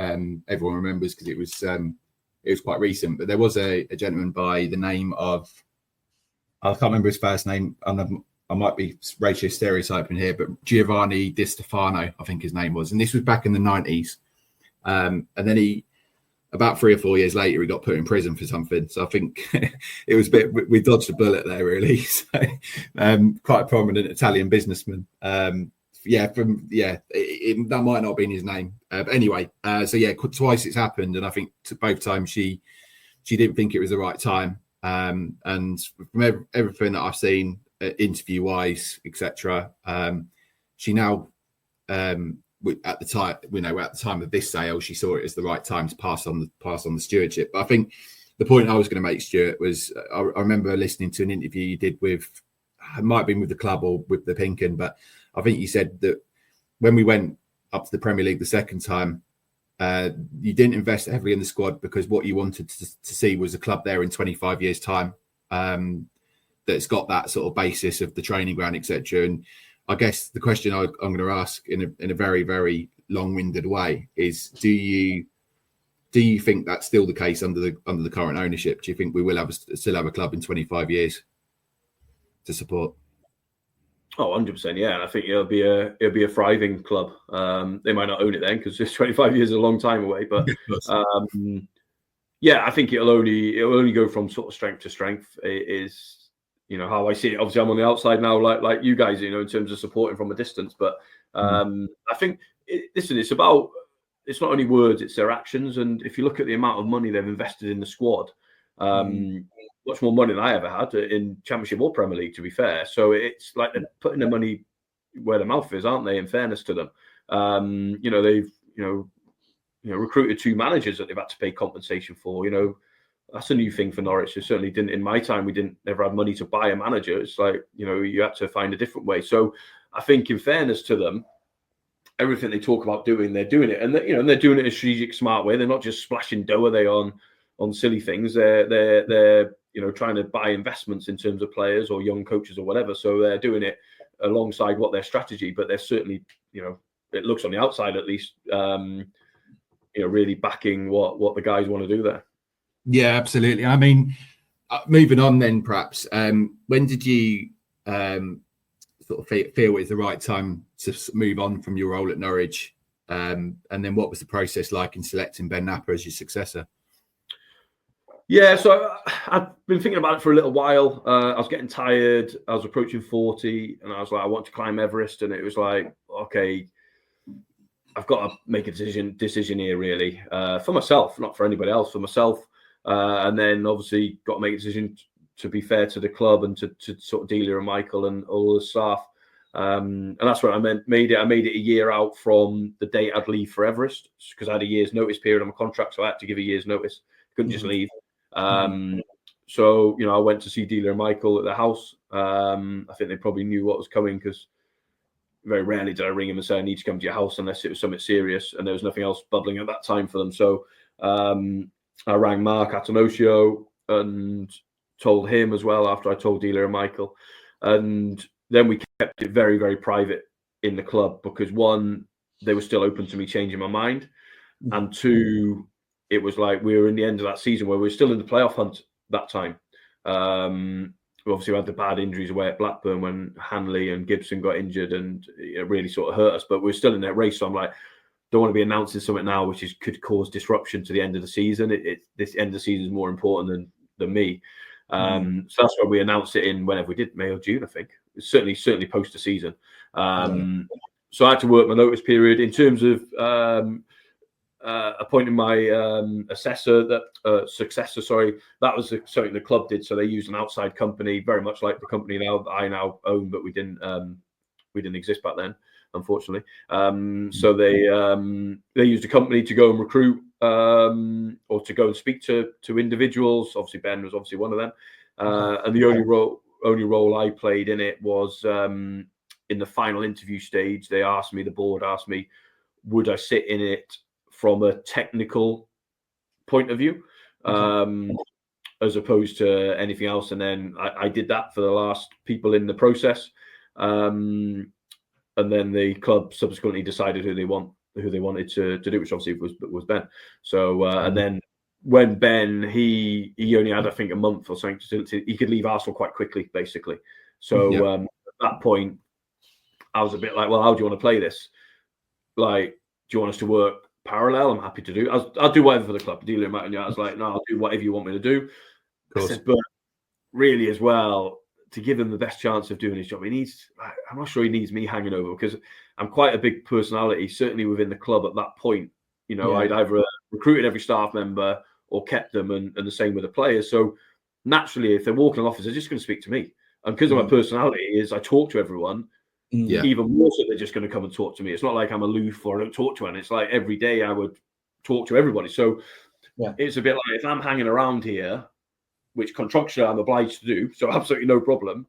everyone remembers because it was quite recent. But there was a gentleman by the name of, I can't remember his first name, and I might be racially stereotyping here, but Giovanni Di Stefano, I think his name was, and this was back in the 90s. And then about 3 or 4 years later, he got put in prison for something. So I think it was we dodged a bullet there, really. So, quite a prominent Italian businessman. That might not have been his name. But anyway, twice it's happened. And I think both times she didn't think it was the right time. And from everything that I've seen, interview wise, etc., she now, at the time of this sale, she saw it as the right time to pass on the stewardship. But I think the point I was going to make, Stuart, was I remember listening to an interview you did with, it might have been with the club or with the Pinkin, but I think you said that when we went up to the Premier League the second time, you didn't invest heavily in the squad because what you wanted to see was a club there in 25 years' time that's got that sort of basis of the training ground, etc. And I guess the question I'm going to ask in a very, very long-winded way is: do you think that's still the case under the current ownership? Do you think we will still have a club in 25 years to support? Oh, 100%, yeah. And I think it'll be a thriving club. They might not own it then because 25 years is a long time away. But I think it'll only go from sort of strength to strength. It is, how I see it. Obviously, I'm on the outside now, like you guys, in terms of supporting from a distance. But I think, it's not only words, it's their actions. And if you look at the amount of money they've invested in the squad, much more money than I ever had in Championship or Premier League, to be fair. So it's like they're putting their money where their mouth is, aren't they? In fairness to them, they've recruited 2 managers that they've had to pay compensation for. That's a new thing for Norwich. It certainly didn't in my time. We didn't never have money to buy a manager. It's like you had to find a different way. So I think, in fairness to them, everything they talk about doing, they're doing it, and they're doing it in a strategic, smart way. They're not just splashing dough, are they, on silly things. They're trying to buy investments in terms of players or young coaches or whatever. So they're doing it alongside what their strategy, but they're certainly, it looks on the outside at least, really backing what the guys want to do there. Yeah, absolutely. I mean, moving on then, perhaps, when did you sort of feel it was the right time to move on from your role at Norwich? And then what was the process like in selecting Ben Napper as your successor? Yeah, so I've been thinking about it for a little while. I was getting tired. I was approaching 40, and I was like, I want to climb Everest. And it was like, okay, I've got to make a decision here, really, for myself, not for anybody else, for myself. And then obviously got to make a decision to be fair to the club and to sort of Delia and Michael and all the staff. And that's what I made it. I made it a year out from the date I'd leave for Everest, because I had a year's notice period on my contract, so I had to give a year's notice. Couldn't just leave. So I went to see Delia and Michael at the house. I think they probably knew what was coming, because very rarely did I ring him and say I need to come to your house unless it was something serious, and there was nothing else bubbling at that time for them. So I rang Mark Atanosio and told him as well after I told Delia and Michael, and then we kept it very, very private in the club, because 1, they were still open to me changing my mind, and 2, it was like we were in the end of that season where we were still in the playoff hunt that time. We obviously had the bad injuries away at Blackburn when Hanley and Gibson got injured, and it really sort of hurt us, but we were still in that race. So I'm like, don't want to be announcing something now which could cause disruption to the end of the season. This end of the season is more important than me. So that's why we announced it in whenever we did, May or June, I think. It's certainly post the season. So I had to work my notice period. In terms of appointing my successor, that was something the club did. So they used an outside company, very much like the company now that I now own, but we didn't exist back then, unfortunately. So they used a company to go and recruit or to go and speak to individuals. Obviously, Ben was obviously one of them. And the only role I played in it was in the final interview stage. The board asked me, would I sit in it from a technical point of view? as opposed to anything else. And then I did that for the last people in the process. And then the club subsequently decided who they wanted to do, which obviously was Ben. So and then when Ben, he only had, I think, a month or something, he could leave Arsenal quite quickly, basically. So at that point, I was a bit like, well, how do you want to play this? Like, do you want us to work parallel? I'm happy to do. I'll do whatever for the club. Dealing with I was like, no, I'll do whatever you want me to do. I said, but really, as well, to give him the best chance of doing his job, I'm not sure he needs me hanging over, because I'm quite a big personality, certainly within the club at that point. I'd either recruited every staff member or kept them, and the same with the players. So naturally, if they're walking off, they're just going to speak to me. And because of my personality is I talk to everyone, even more so they're just going to come and talk to me. It's not like I'm aloof or I don't talk to anyone. It's like every day I would talk to everybody. So it's a bit like, if I'm hanging around here, which contractually I'm obliged to do, so absolutely no problem,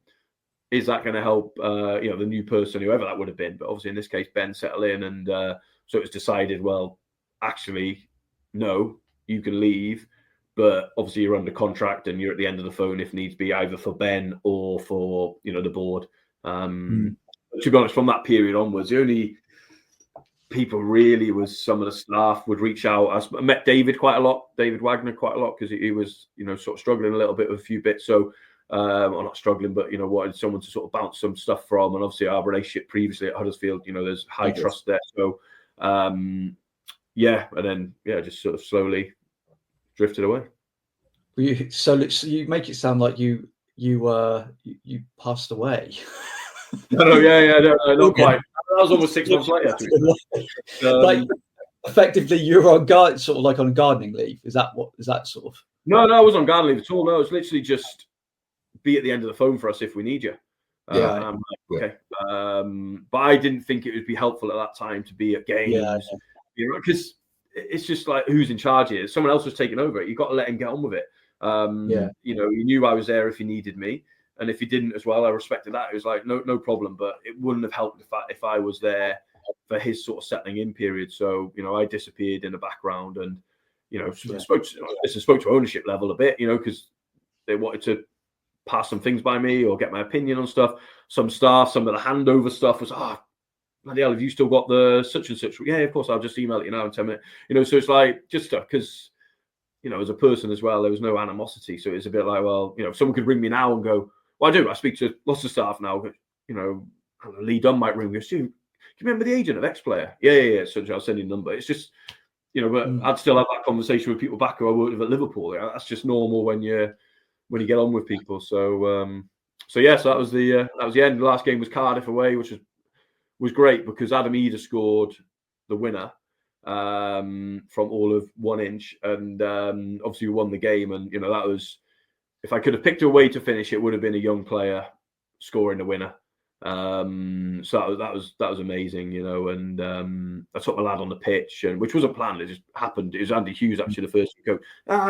is that going to help the new person, whoever that would have been? But obviously in this case, Ben settle in, and so it was decided, well, actually, no, you can leave, but obviously you're under contract and you're at the end of the phone if needs be, either for Ben or for the board. To be honest, from that period onwards, the only people really was some of the staff would reach out. I met David quite a lot, David Wagner quite a lot, because he was sort of struggling a little bit with a few bits. So or not struggling, but wanted someone to sort of bounce some stuff from. And obviously our relationship previously at Huddersfield, there's high trust there. So and then just sort of slowly drifted away. So you make it sound like you passed away. No, not quite. That was almost 6 months later. Like, effectively, you're on on gardening leave. Is that sort of? No, I was on gardening leave at all. No, it's literally just be at the end of the phone for us if we need you. I'm like, okay. But I didn't think it would be helpful at that time to be at games, because it's just like, who's in charge here? Someone else was taking over it. You got to let him get on with it. You knew I was there if he needed me. And if he didn't as well, I respected that. It was like, no problem. But it wouldn't have helped if I was there for his sort of settling in period. So, I disappeared in the background, and, spoke to ownership level a bit, because they wanted to pass some things by me or get my opinion on stuff. Some staff, some of the handover stuff was, bloody hell, have you still got the such and such? Yeah, of course, I'll just email it now in 10 minutes. So it's like, just stuff, because, as a person as well, there was no animosity. So it's a bit like, well, if someone could ring me now and go, well, I speak to lots of staff now. Lee Dunn might ring me. Do you remember the agent of X player? Yeah. So I'll send you a number. It's just, but I'd still have that conversation with people back who I worked with at Liverpool. That's just normal when you get on with people. So that was the end. The last game was Cardiff away, which was great, because Adam Eder scored the winner from all of 1 inch, and obviously we won the game. And that was, if I could have picked a way to finish, it would have been a young player scoring the winner. So that was amazing, and I took my lad on the pitch, and which wasn't planned, it just happened. It was Andy Hughes actually the first to go,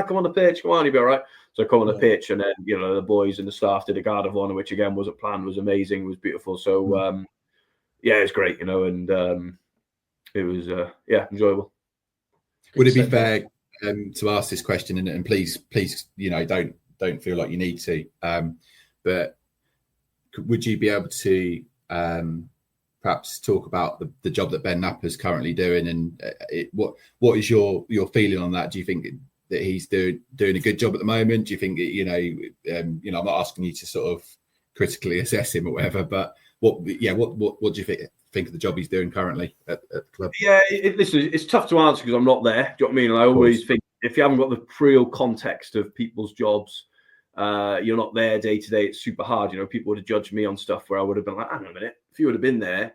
come on the pitch, come on, you'll be all right. So I come on the pitch, and then the boys and the staff did a guard of honor, which again wasn't planned, was amazing, was beautiful. So it's great, and it was enjoyable. Would it be fair to ask this question, and please don't feel like you need to, but would you be able to perhaps talk about the job that Ben Napper's currently doing, and what is your feeling on that? Do you think that he's doing a good job at the moment? Do you think I'm not asking you to sort of critically assess him or whatever, but what do you think of the job he's doing currently at the club? Yeah, listen, it's tough to answer because I'm not there. Do you know what I mean? And I always think, if you haven't got the real context of people's jobs, you're not there day to day, it's super hard. People would have judged me on stuff where I would have been like, hang on a minute, if you would have been there,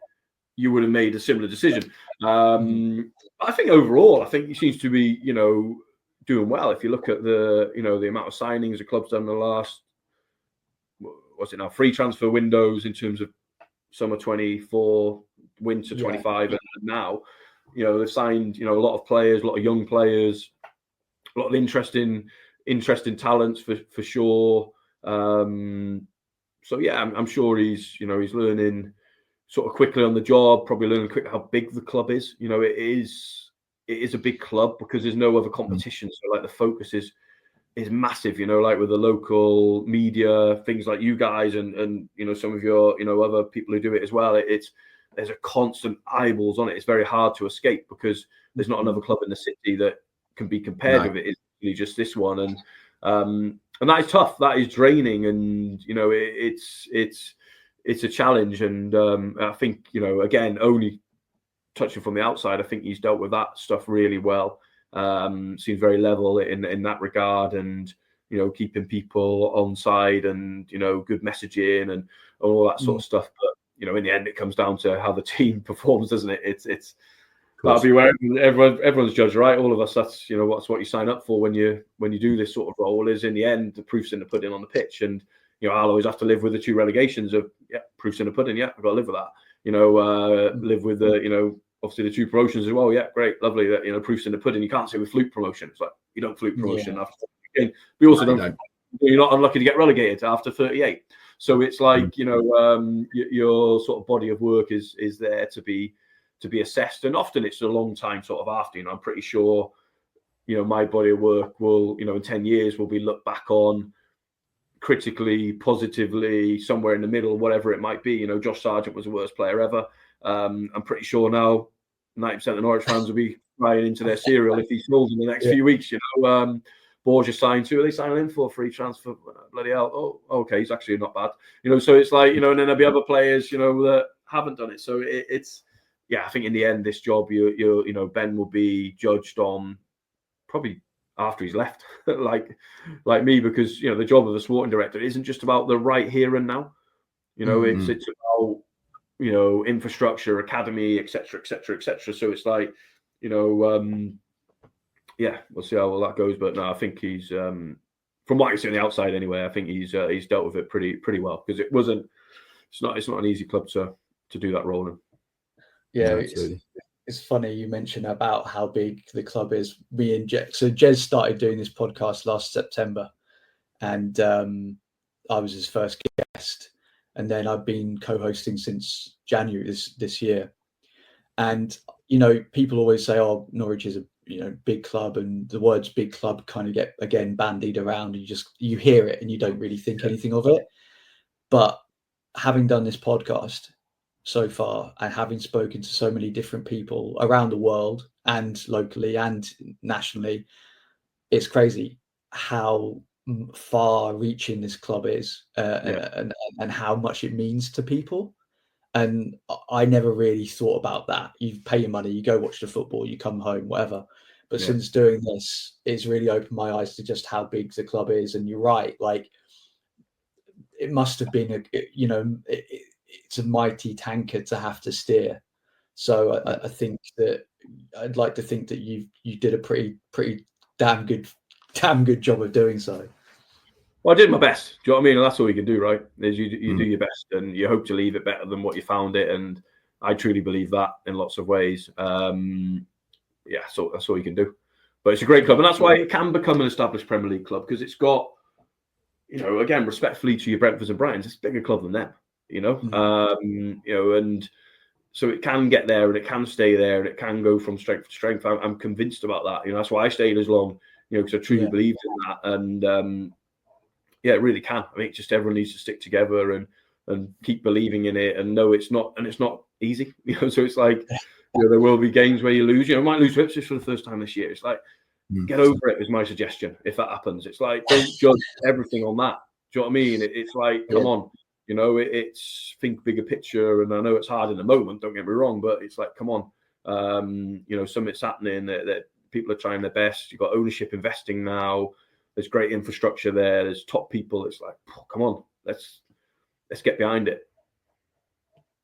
you would have made a similar decision. I think overall, he seems to be, doing well. If you look at the amount of signings the club's done in the last, what's it now, 3 transfer windows in terms of summer 24, winter 25, and now, they've signed, a lot of players, a lot of young players, a lot of interesting talents for sure. I'm sure he's learning sort of quickly on the job, probably learning quickly how big the club is. It is a big club because there's no other competition. So like the focus is is massive, like with the local media, things like you guys and some of your, other people who do it as well. There's a constant eyeballs on it. It's very hard to escape because there's not another club in the city that can be compared with it. It's really just this one. And that is tough. That is draining. And, it's a challenge. And I think, again, only touching from the outside, I think he's dealt with that stuff really well. Seems very level in that regard, and keeping people on side, and good messaging and all that sort of stuff. But in the end, it comes down to how the team performs, doesn't it? It's that'll be where everyone's judged, right? All of us. That's what's what you sign up for when you do this sort of role. Is in the end, the proof's in the pudding on the pitch, and I'll always have to live with the 2 relegations of proof's in the pudding. Yeah, I've got to live with that. Live with the obviously the 2 promotions as well. Yeah, great, lovely. That proof's in the pudding. You can't say with fluke promotion. It's like you don't fluke promotion after the game. We also don't. You're not unlucky to get relegated after 38. So it's like your sort of body of work is there to be assessed, and often it's a long time sort of after. I'm pretty sure my body of work will in 10 years will be looked back on critically, positively, somewhere in the middle, whatever it might be. Josh Sargent was the worst player ever. I'm pretty sure now 90% of Norwich fans will be crying into their cereal if he falls in the next few weeks. Borgia signed 2. Are they signing him for a free transfer? Bloody hell! Oh, okay, he's actually not bad. So it's like and then there'll be other players that haven't done it. So it's I think in the end, this job Ben will be judged on probably after he's left, like me, because the job of the sporting director isn't just about the right here and now. It's about infrastructure, academy, etc. So it's like, we'll see how all that goes. But no, I think he's, from what I see on the outside anyway, I think he's dealt with it pretty well, because it's not an easy club to do that role in. Yeah, it's funny you mentioned about how big the club is. Me and Jez started doing this podcast last September, and I was his first guest. And then I've been co-hosting since January this year. And, people always say, oh, Norwich is a big club, and the words big club kind of get, again, bandied around. You hear it and you don't really think anything of it. But having done this podcast so far, and having spoken to so many different people around the world and locally and nationally, it's crazy how far reaching this club is, and how much it means to people. And I never really thought about that. You pay your money, you go watch the football, you come home, whatever. But since doing this, it's really opened my eyes to just how big the club is. And you're right, like it must have been it's a mighty tanker to have to steer. So I think that I'd like to think that you did a pretty damn good job of doing so. Well, I did my best. Do you know what I mean? And that's all you can do, right? Is you do your best, and you hope to leave it better than what you found it. And I truly believe that in lots of ways. So that's all you can do. But it's a great club, and that's why it can become an established Premier League club, because it's got, again, respectfully to your Brentfords and Brightons, it's a bigger club than them. And so it can get there, and it can stay there, and it can go from strength to strength. I'm convinced about that. That's why I stayed as long. Because I truly believed in that, and it really can. I mean, just everyone needs to stick together and keep believing in it, and know it's not easy. So it's like there will be games where you lose. I might lose to Ipswich for the first time this year. It's like get over it is my suggestion. If that happens, it's like don't judge everything on that. Do you know what I mean? It's like come on, it's think bigger picture. And I know it's hard in the moment. Don't get me wrong, but it's like come on, something's happening that people are trying their best. You've got ownership investing now. There's great infrastructure there. There's top people. It's like, come on, let's get behind it.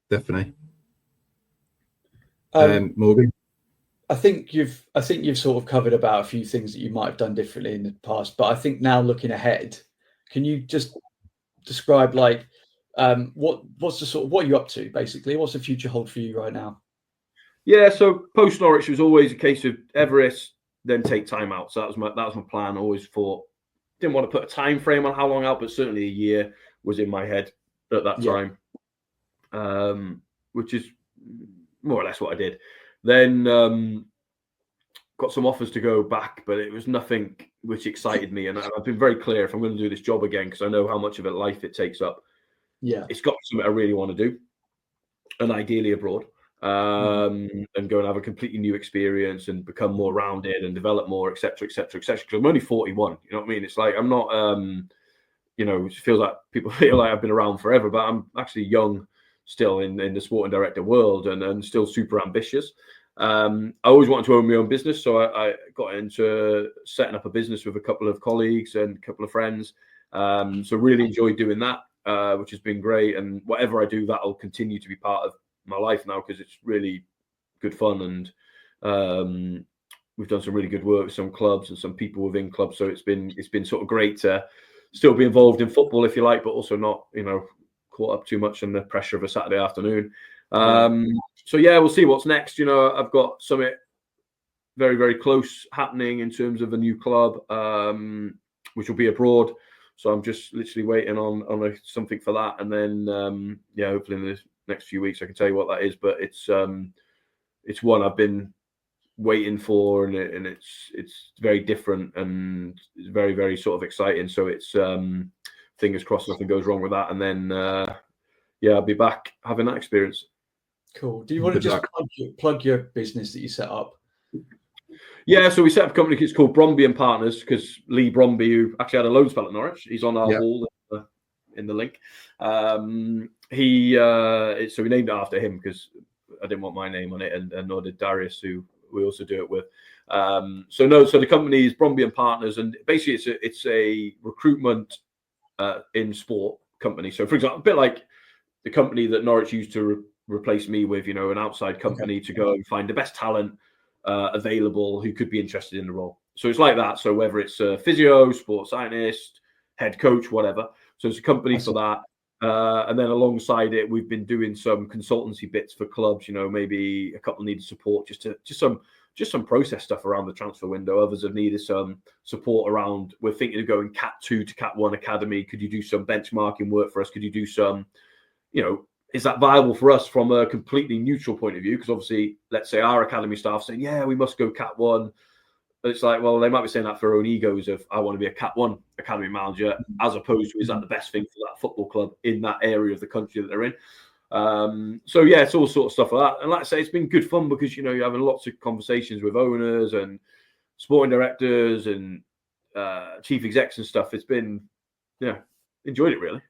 Definitely. Morgan, I think you've sort of covered about a few things that you might have done differently in the past. But I think now looking ahead, can you just describe what's the sort of what are you up to basically? What's the future hold for you right now? Yeah, so post Norwich was always a case of Everest, then take time out. So that was my plan. I always thought, didn't want to put a time frame on how long out, but certainly a year was in my head at that time, which is more or less what I did. Then got some offers to go back, but it was nothing which excited me. And I've been very clear, if I'm going to do this job again, because I know how much of a life it takes up, it's got something I really want to do, and ideally abroad, and go and have a completely new experience and become more rounded and develop more, etc., etc., etc. Because I'm only 41, you know what I mean? It's like I'm not, it feels like people feel like I've been around forever, but I'm actually young still in the sporting director world, and still super ambitious. I always wanted to own my own business, so I got into setting up a business with a couple of colleagues and a couple of friends. So really enjoyed doing that, which has been great. And whatever I do, that'll continue to be part of my life now, because it's really good fun. And we've done some really good work with some clubs and some people within clubs. So it's been sort of great to still be involved in football, if you like, but also not, caught up too much in the pressure of a Saturday afternoon. So yeah, we'll see what's next. I've got something very, very close happening in terms of a new club, which will be abroad. So I'm just literally waiting on something for that, and then hopefully in the next few weeks I can tell you what that is. But it's one I've been waiting for, and it's very different, and it's very, very sort of exciting. So it's fingers crossed nothing goes wrong with that, and then I'll be back having that experience. Cool. Do you want to just plug your business that you set up? Yeah, so we set up a company. It's called Bromby and Partners, because Lee Bromby, who actually had a loan spell at Norwich, he's on our wall in the link. So we named it after him because I didn't want my name on it, and nor did Darius, who we also do it with. So the company is Bromby and Partners, and basically it's a recruitment in sport company. So for example, a bit like the company that Norwich used to replace me with, an outside company to go and find the best talent available who could be interested in the role. So it's like that. So whether it's a physio, sports scientist, head coach, whatever. So it's a company for that. And then alongside it, we've been doing some consultancy bits for clubs. Maybe a couple needed support, just some process stuff around the transfer window. Others have needed some support around. We're thinking of going Cat 2 to Cat 1 academy. Could you do some benchmarking work for us? Could you do some, is that viable for us from a completely neutral point of view? Because obviously, let's say our academy staff saying, yeah, we must go Cat 1. But it's like, well, they might be saying that for their own egos of, I want to be a Cat 1 academy manager, as opposed to, is that the best thing for that football club in that area of the country that they're in? It's all sort of stuff like that. And like I say, it's been good fun because, you're having lots of conversations with owners and sporting directors and chief execs and stuff. It's been, enjoyed it really.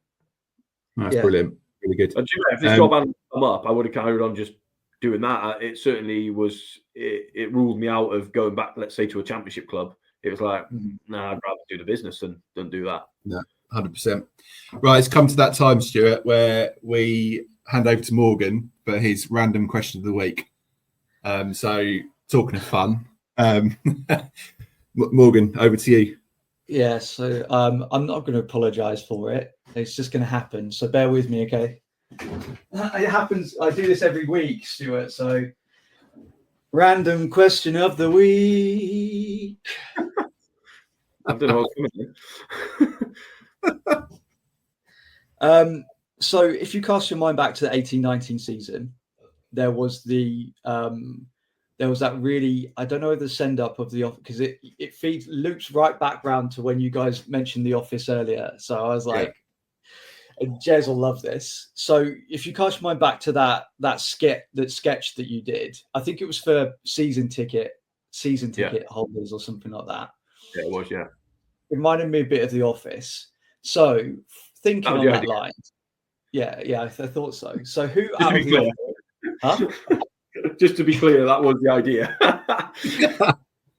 That's brilliant. Really good. And if this job hadn't come up, I would have carried on just doing that. It certainly was, it ruled me out of going back, let's say, to a championship club. It was like, nah, I'd rather do the business than do that. Yeah, 100%. Right, it's come to that time, Stuart, where we hand over to Morgan for his random question of the week. So talking of fun, Morgan, over to you. Yeah, so I'm not going to apologise for it. It's just going to happen. So bear with me, okay? It happens. I do this every week, Stuart. So random question of the week. I don't know what's coming. So if you cast your mind back to the 18-19 season, there was that really, I don't know the send up of the office, because it loops right back round to when you guys mentioned the office earlier. So I was like, and Jez will love this. So if you cast your mind back to that sketch that you did, I think it was for season ticket holders or something like that. Yeah, it was. Yeah, it reminded me a bit of the office. So thinking on that line, I thought so. So who out of the office? Huh? Just to be clear, that was the idea.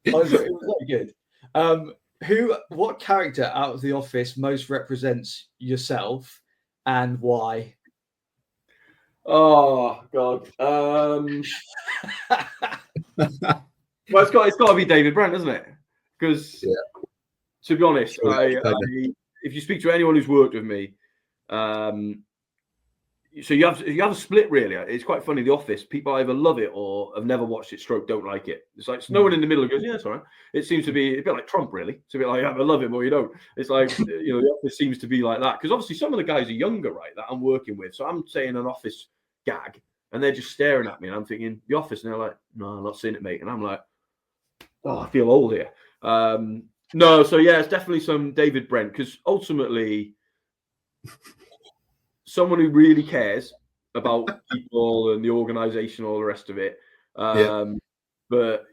It was very good. What character out of the office most represents yourself, and why? Oh God. Well, it's got to be David Brent, isn't it? Because to be honest, if you speak to anyone who's worked with me, so you have a split really. It's quite funny. The Office, people either love it or have never watched it, stroke don't like it. It's like no one in the middle who goes, yeah, it's all right. It seems to be a bit like Trump, really. It's a bit like I love him or you don't. It's like the Office seems to be like that because obviously some of the guys are younger, right? That I'm working with. So I'm saying an Office gag, and they're just staring at me, and I'm thinking the Office, and they're like, no, I'm not seeing it, mate. And I'm like, I feel old here. No, so yeah, it's definitely some David Brent, because ultimately, someone who really cares about people and the organisation, all the rest of it, but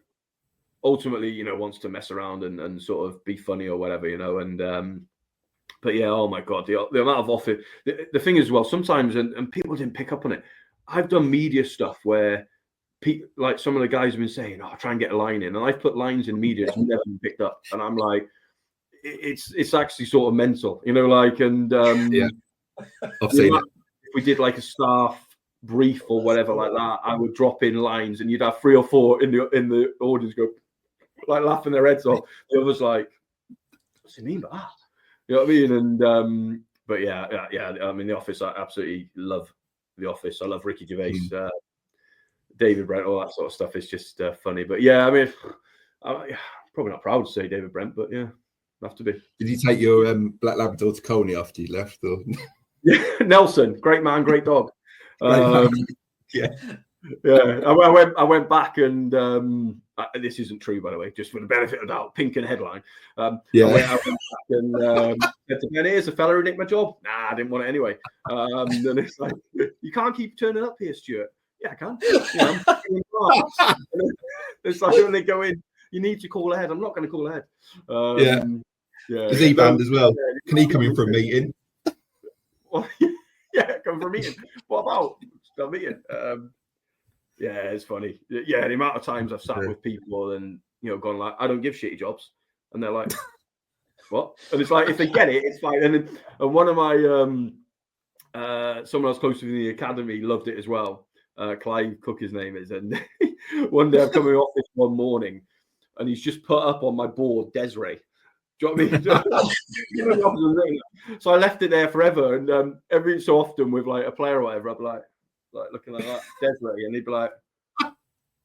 ultimately, wants to mess around and sort of be funny or whatever, and but yeah, oh my God, the amount of office. The thing is, well, sometimes, and people didn't pick up on it. I've done media stuff where like some of the guys have been saying, "Oh, try and get a line in," and I've put lines in media that's never been picked up, and I'm like, it's actually sort of mental, and yeah, I've seen it. If we did like a staff brief or whatever like that, I would drop in lines, and you'd have 3 or 4 in the audience go like laughing their heads off. The others like, "What's he mean by that?" You know what I mean? And but yeah. I mean, The Office. I absolutely love The Office. I love Ricky Gervais, David Brent, all that sort of stuff. It's just funny. But yeah, I mean, I'm probably not proud to say David Brent, but yeah, have to be. Did you take your Black Labrador to Colney after you left? Or? Yeah, Nelson, great man, great dog. Yeah. I went back and this isn't true, by the way, just for the benefit of the doubt. Pink and headline. I went back and said to Ben, "Here's a fella who nicked my job." Nah, I didn't want it anyway. And it's like, "You can't keep turning up here, Stuart." "Yeah, I can." It's like when they go in, "You need to call ahead." I'm not going to call ahead. Is he banned as well? Can he come in for a meeting? Well, yeah, come for a meeting. What about a meeting? Yeah, it's funny. Yeah, the amount of times I've sat with people and gone like, "I don't give shitty jobs," and they're like, "What?" And it's like, if they get it, it's fine. And one of my someone else close to me in the academy loved it as well. Clive Cook, his name is, and one day I've come in the office one morning, and he's just put up on my board Desiree. Do you know what I mean? So I left it there forever, and every so often with like a player or whatever, I'd be like looking like that, Desiree, and he'd be like,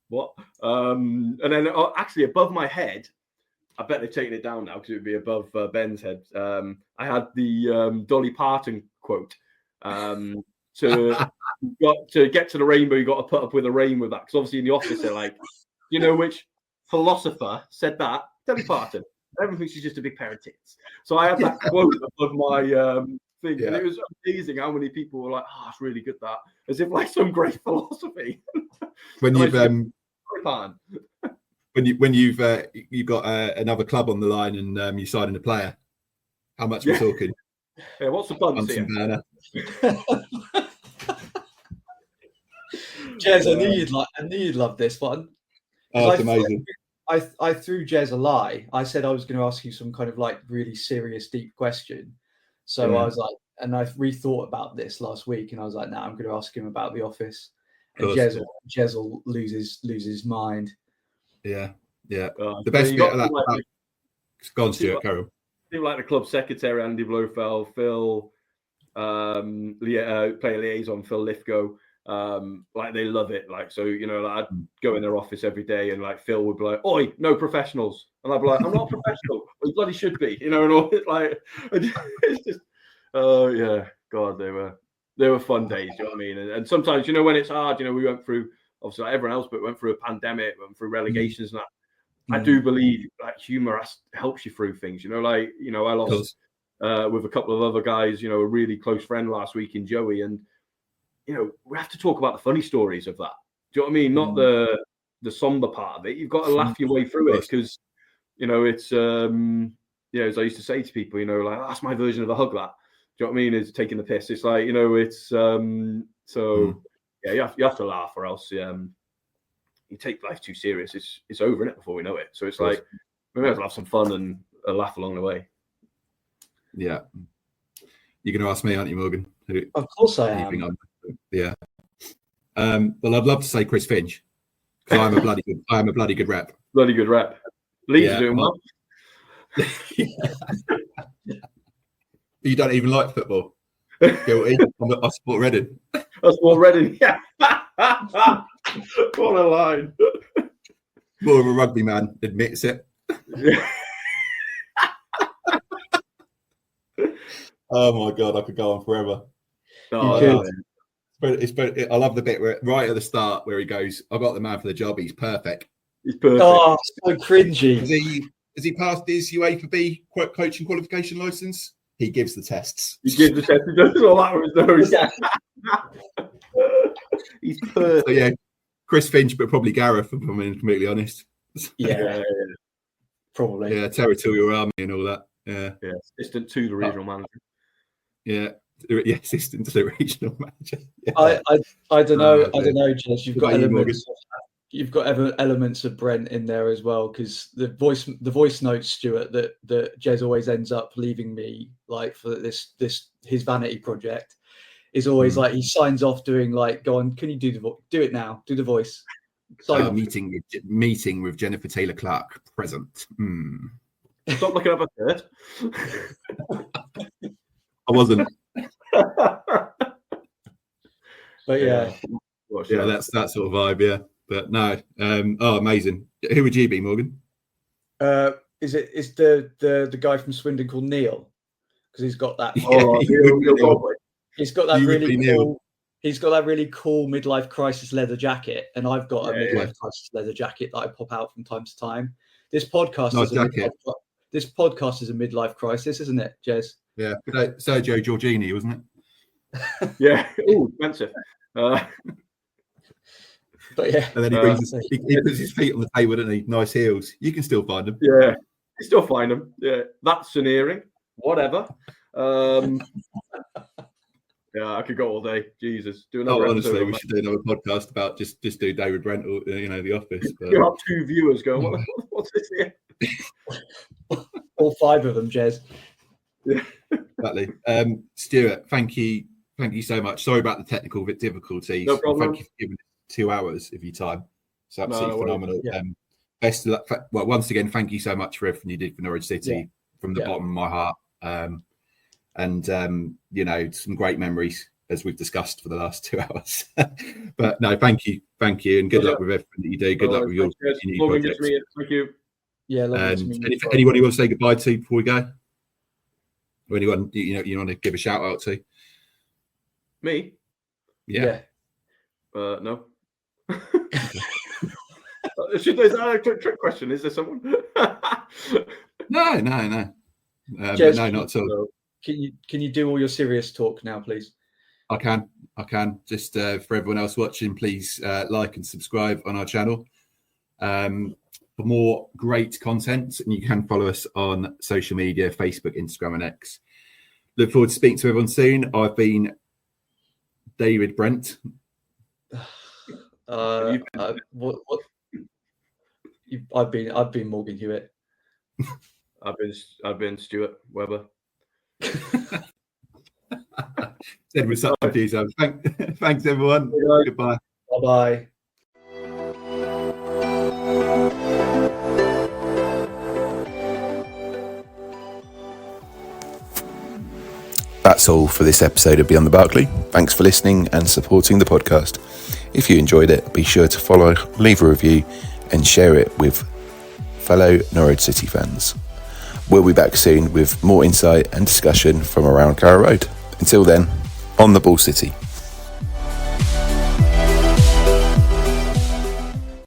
"What?" And then actually above my head, I bet they've taken it down now because it would be above Ben's head. I had the Dolly Parton quote. To get to the rainbow, you got to put up with a rain with that, because obviously in the office they're like, which philosopher said that? Dolly Parton. Everyone thinks she's just a big pair of tits. So I had that quote above my thing, and it was amazing how many people were like, "Oh, it's really good," that, as if like some great philosophy. When you've you've got another club on the line and you're signing a player, how much we're talking? Yeah, what's the fun? Jez, I knew you'd love this one. Oh, it's amazing. I threw Jez a lie. I said I was going to ask you some kind of like really serious, deep question. So I was like, and I rethought about this last week, and I was like, "Nah, I'm going to ask him about The Office." And Jez will lose his mind. Yeah. The best bit of that. Go on, Stuart. Carry on. People like the club secretary Andy Blofeld, Phil, player liaison Phil Lithgow. Like they love it. Like, so I'd go in their office every day, and like Phil would be like, "Oi, no professionals," and I'd be like, "I'm not a professional." "Well, you bloody should be," and all it like it's just yeah, God, they were fun days. You know what I mean? And sometimes when it's hard, we went through, obviously like everyone else, but went through a pandemic, went through relegations and that. I do believe like humor helps you through things. I lost with a couple of other guys, a really close friend last week in Joey, and we have to talk about the funny stories of that. Do you know what I mean? Not the somber part of it. You've got to laugh your way through it, because it's as I used to say to people, like, "That's my version of a hug." That, do you know what I mean? Is taking the piss. It's like it's so yeah, you have to laugh, or else you take life too serious. It's over in it before we know it. So it's like we might as well have some fun and a laugh along the way. Yeah, you're going to ask me, aren't you, Morgan? Of course I am. Yeah. Well, I'd love to say Chris Finch, because I am a bloody good rep. Bloody good rep. Leeds are doing well. You don't even like football. Guilty. I support Reading. I support Reading. Yeah. What a line. More of a rugby man admits it. Oh my God, I could go on forever. I love the bit where right at the start where he goes, "I got the man for the job. He's perfect." He's perfect. Oh, so cringy. Has he passed his UEFA B coaching qualification license? He gives the tests. He gives the test. He does all that with his nose. He's perfect. So, yeah, Chris Finch, but probably Gareth, if I'm being completely honest. Yeah. Probably. Yeah, territorial army and all that. Yeah. Assistant to the regional manager. Yeah. Assistant to the regional manager. Yeah. I don't know. I don't know, Jez. You've got elements of Brent in there as well, because the voice notes, Stuart, that Jez always ends up leaving me like for this his vanity project is always like he signs off doing like, go on, can you do it now? Do the voice. Meeting with Jennifer Taylor Clark present. Stop looking up a third. I wasn't. But yeah, that's that sort of vibe. Yeah, but no. Amazing. Who would you be, Morgan? Is the guy from Swindon called Neil? Because he's got that. He's got that really cool. He's got that really cool midlife crisis leather jacket, and I've got a midlife crisis leather jacket that I pop out from time to time. This podcast is a midlife crisis, isn't it, Jez? Yeah, Sergio Giorgini, wasn't it? Yeah. Oh, expensive. But yeah, and then he puts his feet on the table, doesn't he? Nice heels. You can still find them. Yeah, you still find them. Yeah, that's an earring. Whatever. Yeah, I could go all day. Jesus, do another. Honestly, we should do another podcast about just do David Brent or The Office. But... You have 2 viewers going. What's this here? All 5 of them, Jez. Yeah. Exactly. Stuart, thank you so much. Sorry about the technical difficulties. No problem. Thank you for giving us 2 hours of your time. It's absolutely phenomenal. Yeah. Best of luck. Well, once again, thank you so much for everything you did for Norwich City from the bottom of my heart. And some great memories, as we've discussed for the last 2 hours. But no, thank you, and good luck with everything that you do. Good luck with your new projects. Thank you. Yeah, anybody you want to say goodbye to before we go? Or anyone you want to give a shout out to? Me? Yeah. No. Is that a trick question? Is there someone? No. Jez, no, not at all. Can you do all your serious talk now, please? I can. Just for everyone else watching, please like and subscribe on our channel for more great content. And you can follow us on social media, Facebook, Instagram, and X. Look forward to speaking to everyone soon. I've been David Brent. What? I've been Morgan Hewitt. I've been Stuart Webber. Said with such enthusiasm. Thanks everyone. Goodbye. Bye. That's all for this episode of Beyond the Barclay. Thanks for listening and supporting the podcast. If you enjoyed it, be sure to follow, leave a review, and share it with fellow Norwich City fans. We'll be back soon with more insight and discussion from around Carrow Road. Until then, on the Ball City.